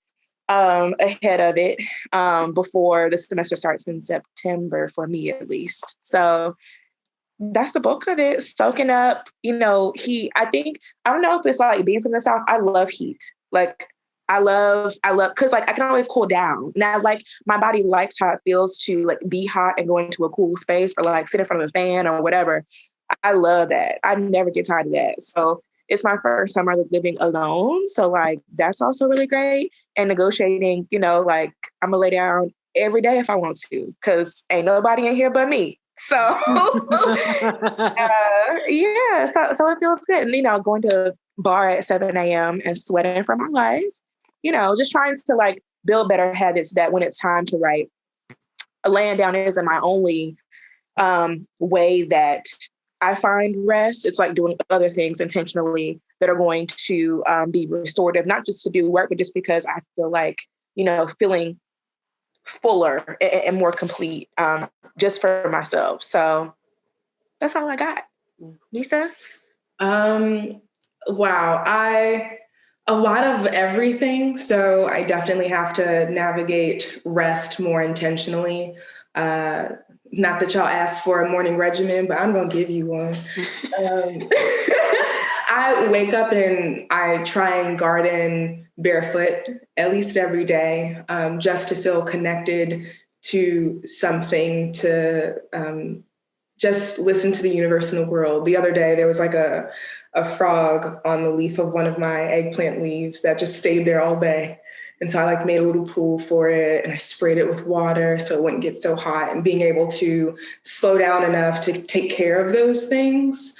ahead of it before the semester starts in September, for me at least. So that's the bulk of it. Soaking up, heat. I don't know if it's being from the South. I love heat. I love, because I can always cool down. Now, my body likes how it feels to be hot and go into a cool space, or sit in front of a fan or whatever. I love that. I never get tired of that. So it's my first summer living alone. So that's also really great. And negotiating, I'm gonna lay down every day if I want to, because ain't nobody in here but me. So yeah, so it feels good. And going to bar at 7 a.m. and sweating for my life, just trying to build better habits that when it's time to write, laying down isn't my only way that I find rest. It's doing other things intentionally that are going to be restorative, not just to do work, but just because I feel feeling fuller and more complete just for myself. So that's all I got. Nisa? Wow. A lot of everything. So I definitely have to navigate rest more intentionally. Not that y'all asked for a morning regimen, but I'm going to give you one. I wake up and I try and garden barefoot at least every day, just to feel connected to something, to just listen to the universe and the world. The other day, there was like a frog on the leaf of one of my eggplant leaves that just stayed there all day. And so I like made a little pool for it and I sprayed it with water so it wouldn't get so hot, and being able to slow down enough to take care of those things.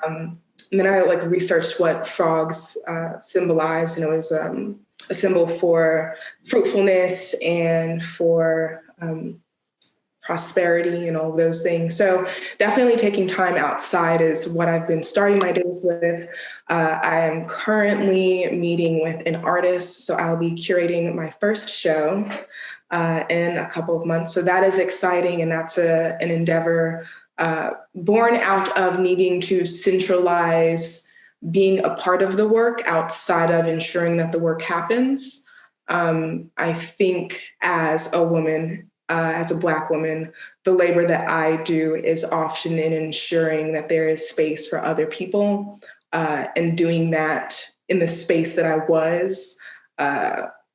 And then I like researched what frogs symbolize, and it was a symbol for fruitfulness and for prosperity and all of those things. So definitely taking time outside is what I've been starting my days with. I am currently meeting with an artist, so I'll be curating my first show in a couple of months. So that is exciting, and that's an endeavor born out of needing to centralize being a part of the work outside of ensuring that the work happens. I think as a woman, as a Black woman, the labor that I do is often in ensuring that there is space for other people, and doing that in the space that I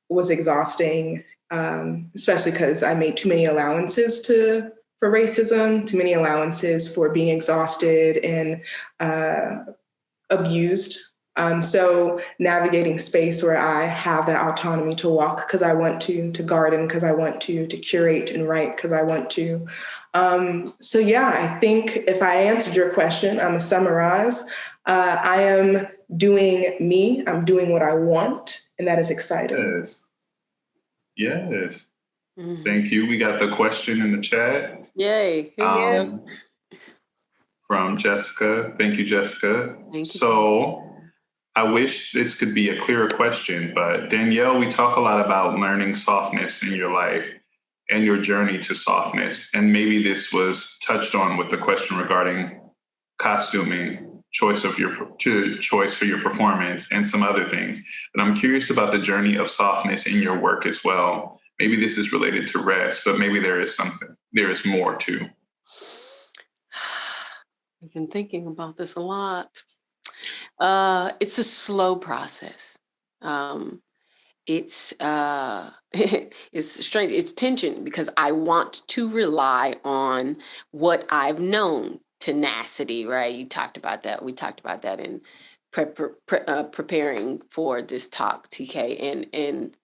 was exhausting, especially because I made too many allowances for racism, too many allowances for being exhausted and abused. So navigating space where I have that autonomy to walk because I want to garden, because I want to curate and write because I want to. So yeah, I think if I answered your question, I'm gonna summarize. I am doing me, I'm doing what I want, and that is exciting. Yes. Mm-hmm. Thank you. We got the question in the chat. Yay. From Jessica. Thank you, Jessica. Thank you. So I wish this could be a clearer question, but Danielle, we talk a lot about learning softness in your life and your journey to softness. And maybe this was touched on with the question regarding costuming, choice for your performance, and some other things. But I'm curious about the journey of softness in your work as well. Maybe this is related to rest, but maybe there is more too. I've been thinking about this a lot. It's a slow process. It's strange. It's tension because I want to rely on what I've known, tenacity, right? You talked about that. We talked about that in preparing for this talk, TK, and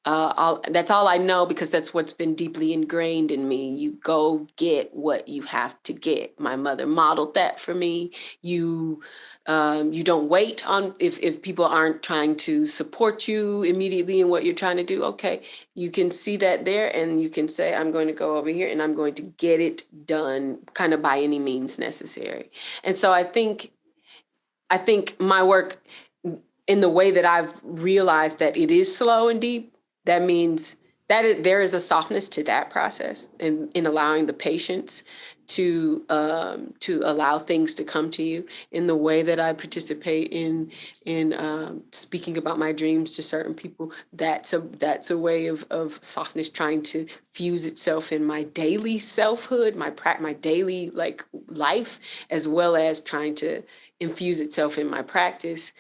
that's all I know because that's what's been deeply ingrained in me. You go get what you have to get. My mother modeled that for me. You don't wait on if people aren't trying to support you immediately in what you're trying to do. Okay, you can see that there, and you can say, I'm going to go over here and I'm going to get it done, kind of by any means necessary. And so I think my work, in the way that I've realized that it is slow and deep, that means that there is a softness to that process in allowing the patience to allow things to come to you. In the way that I participate in speaking about my dreams to certain people, that's a way of softness trying to fuse itself in my daily selfhood, my daily life, as well as trying to infuse itself in my practice.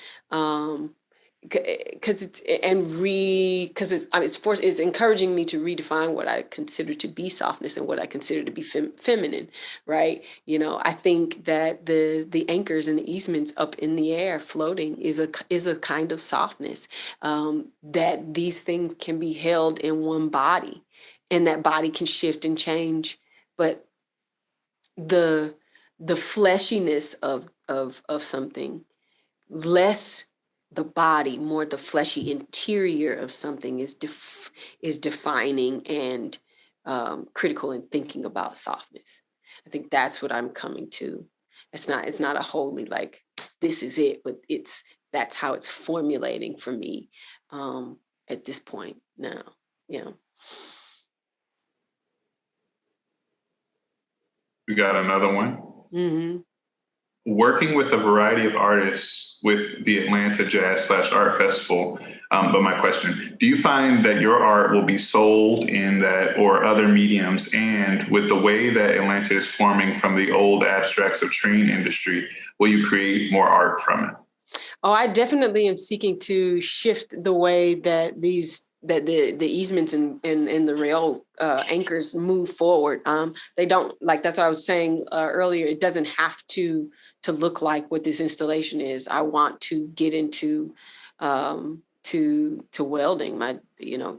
Because it's encouraging me to redefine what I consider to be softness and what I consider to be feminine, right? I think that the anchors and the easements up in the air floating is a kind of softness, that these things can be held in one body, and that body can shift and change, but the fleshiness of something, less the body, more the fleshy interior of something is defining and critical in thinking about softness. I think that's what I'm coming to. It's not a wholly this is it, but that's how it's formulating for me at this point now. Yeah. We got another one. Mm-hmm. Working with a variety of artists with the Atlanta Jazz/Art Festival. But my question, do you find that your art will be sold in that or other mediums? And with the way that Atlanta is forming from the old abstracts of train industry, will you create more art from it? Oh, I definitely am seeking to shift the way that the easements and the rail anchors move forward. They don't, like, that's what I was saying earlier. It doesn't have to look like what this installation is. I want to get into to welding.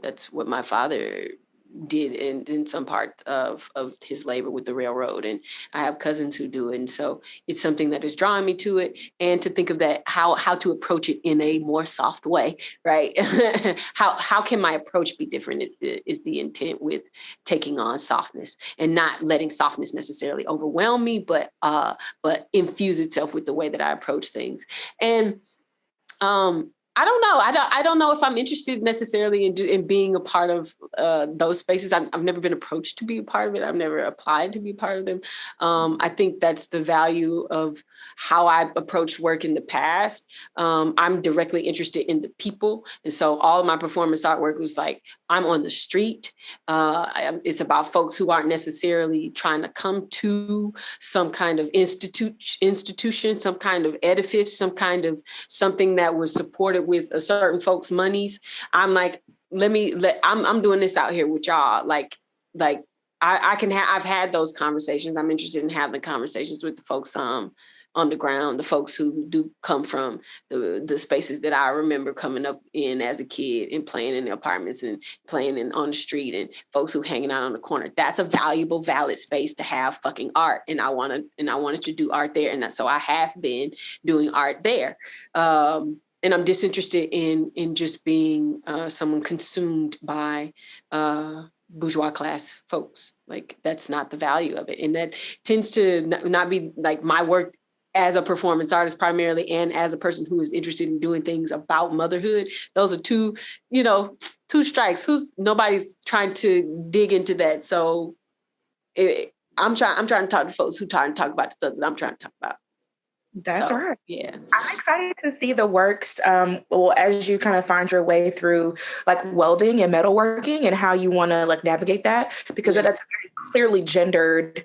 That's what my father did in some part of his labor with the railroad, and I have cousins who do it, and so it's something that is drawing me to it. And to think of that, how to approach it in a more soft way, right? how can my approach be different is the intent with taking on softness, and not letting softness necessarily overwhelm me, but infuse itself with the way that I approach things. And I don't know. I don't know if I'm interested necessarily in being a part of those spaces. I've never been approached to be a part of it. I've never applied to be a part of them. I think that's the value of how I approached work in the past. I'm directly interested in the people. And so all of my performance artwork was like, I'm on the street. It's about folks who aren't necessarily trying to come to some kind of institution, some kind of edifice, something that was supported with a certain folks' monies. I'm like, I'm doing this out here with y'all. I've had those conversations. I'm interested in having conversations with the folks on the ground, the folks who do come from the spaces that I remember coming up in as a kid and playing in the apartments and playing on the street, and folks who hanging out on the corner. That's a valuable, valid space to have fucking art. And I wanted to do art there. And so I have been doing art there. And I'm disinterested in just being someone consumed by bourgeois class folks. Like, that's not the value of it. And that tends to not be like my work as a performance artist primarily, and as a person who is interested in doing things about motherhood. Those are two strikes. Nobody's trying to dig into that. So I'm trying to talk to folks who trying to talk about the stuff that I'm trying to talk about. That's right. Yeah. I'm excited to see the works, as you kind of find your way through like welding and metalworking, and how you want to like navigate that, because that's a very clearly gendered,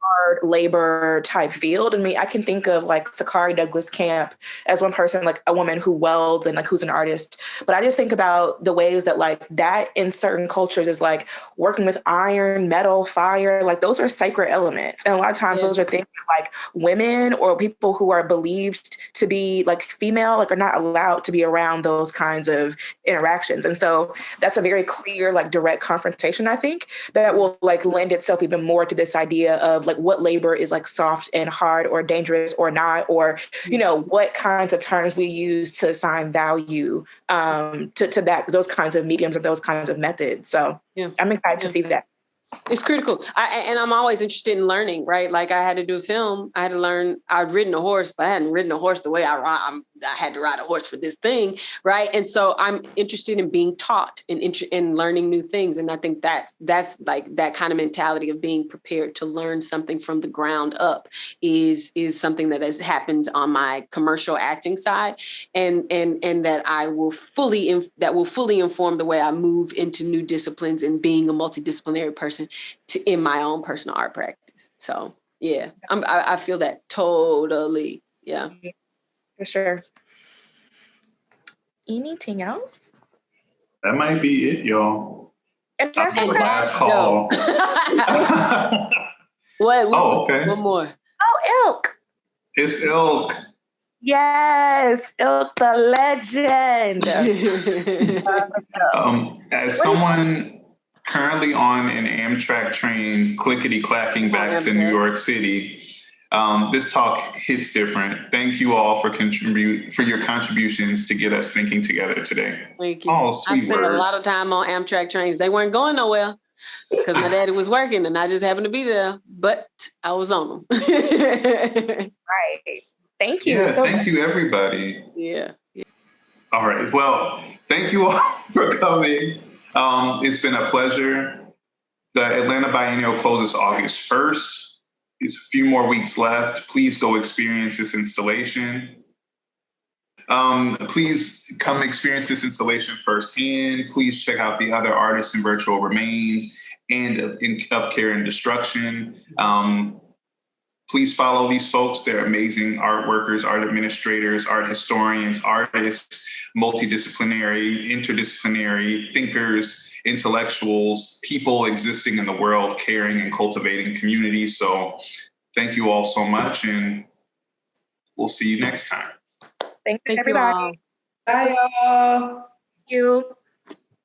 hard labor type field. I mean, I can think of like Sakari Douglas Camp as one person, like a woman who welds and like who's an artist. But I just think about the ways that like that in certain cultures is like working with iron, metal, fire, like those are sacred elements. And a lot of times those are things that, like, women or people who are believed to be like female, like, are not allowed to be around those kinds of interactions. And so that's a very clear, like, direct confrontation, I think, that will like lend itself even more to this idea of like what labor is like soft and hard or dangerous or not, or, what kinds of terms we use to assign value to those kinds of mediums or those kinds of methods. So I'm excited to see that. It's critical. And I'm always interested in learning, right? Like, I had to do a film. I had to learn. I'd ridden a horse, but I hadn't ridden a horse the way I had to ride a horse for this thing, right? And so I'm interested in being taught and learning new things. And I think that's like that kind of mentality of being prepared to learn something from the ground up is something that happens on my commercial acting side, and that will fully inform the way I move into new disciplines and being a multidisciplinary person in my own personal art practice. So I feel that totally. Yeah. For sure. Anything else? That might be it, y'all. And that's okay. Last call. Okay. One more. Oh, Ilk. It's Ilk. Yes, Ilk the legend. As someone currently on an Amtrak train, clickety-clacking back to New York City, this talk hits different. Thank you all for your contributions to get us thinking together today. Thank you. Oh, sweet I spent a lot of time on Amtrak trains. They weren't going nowhere because my daddy was working and I just happened to be there, but I was on them. Right. Thank you. Yeah, thank you, everybody. Yeah. All right. Well, thank you all for coming. It's been a pleasure. The Atlanta Biennial closes August 1st. It's a few more weeks left. Please go experience this installation. Please come experience this installation firsthand. Please check out the other artists in Virtual Remains and of Care and Destruction. Please follow these folks. They're amazing art workers, art administrators, art historians, artists, multidisciplinary, interdisciplinary thinkers, intellectuals, people existing in the world, caring and cultivating community. So thank you all so much, and we'll see you next time. Thank you, Thank you everybody. all. Bye, y'all. Thank you.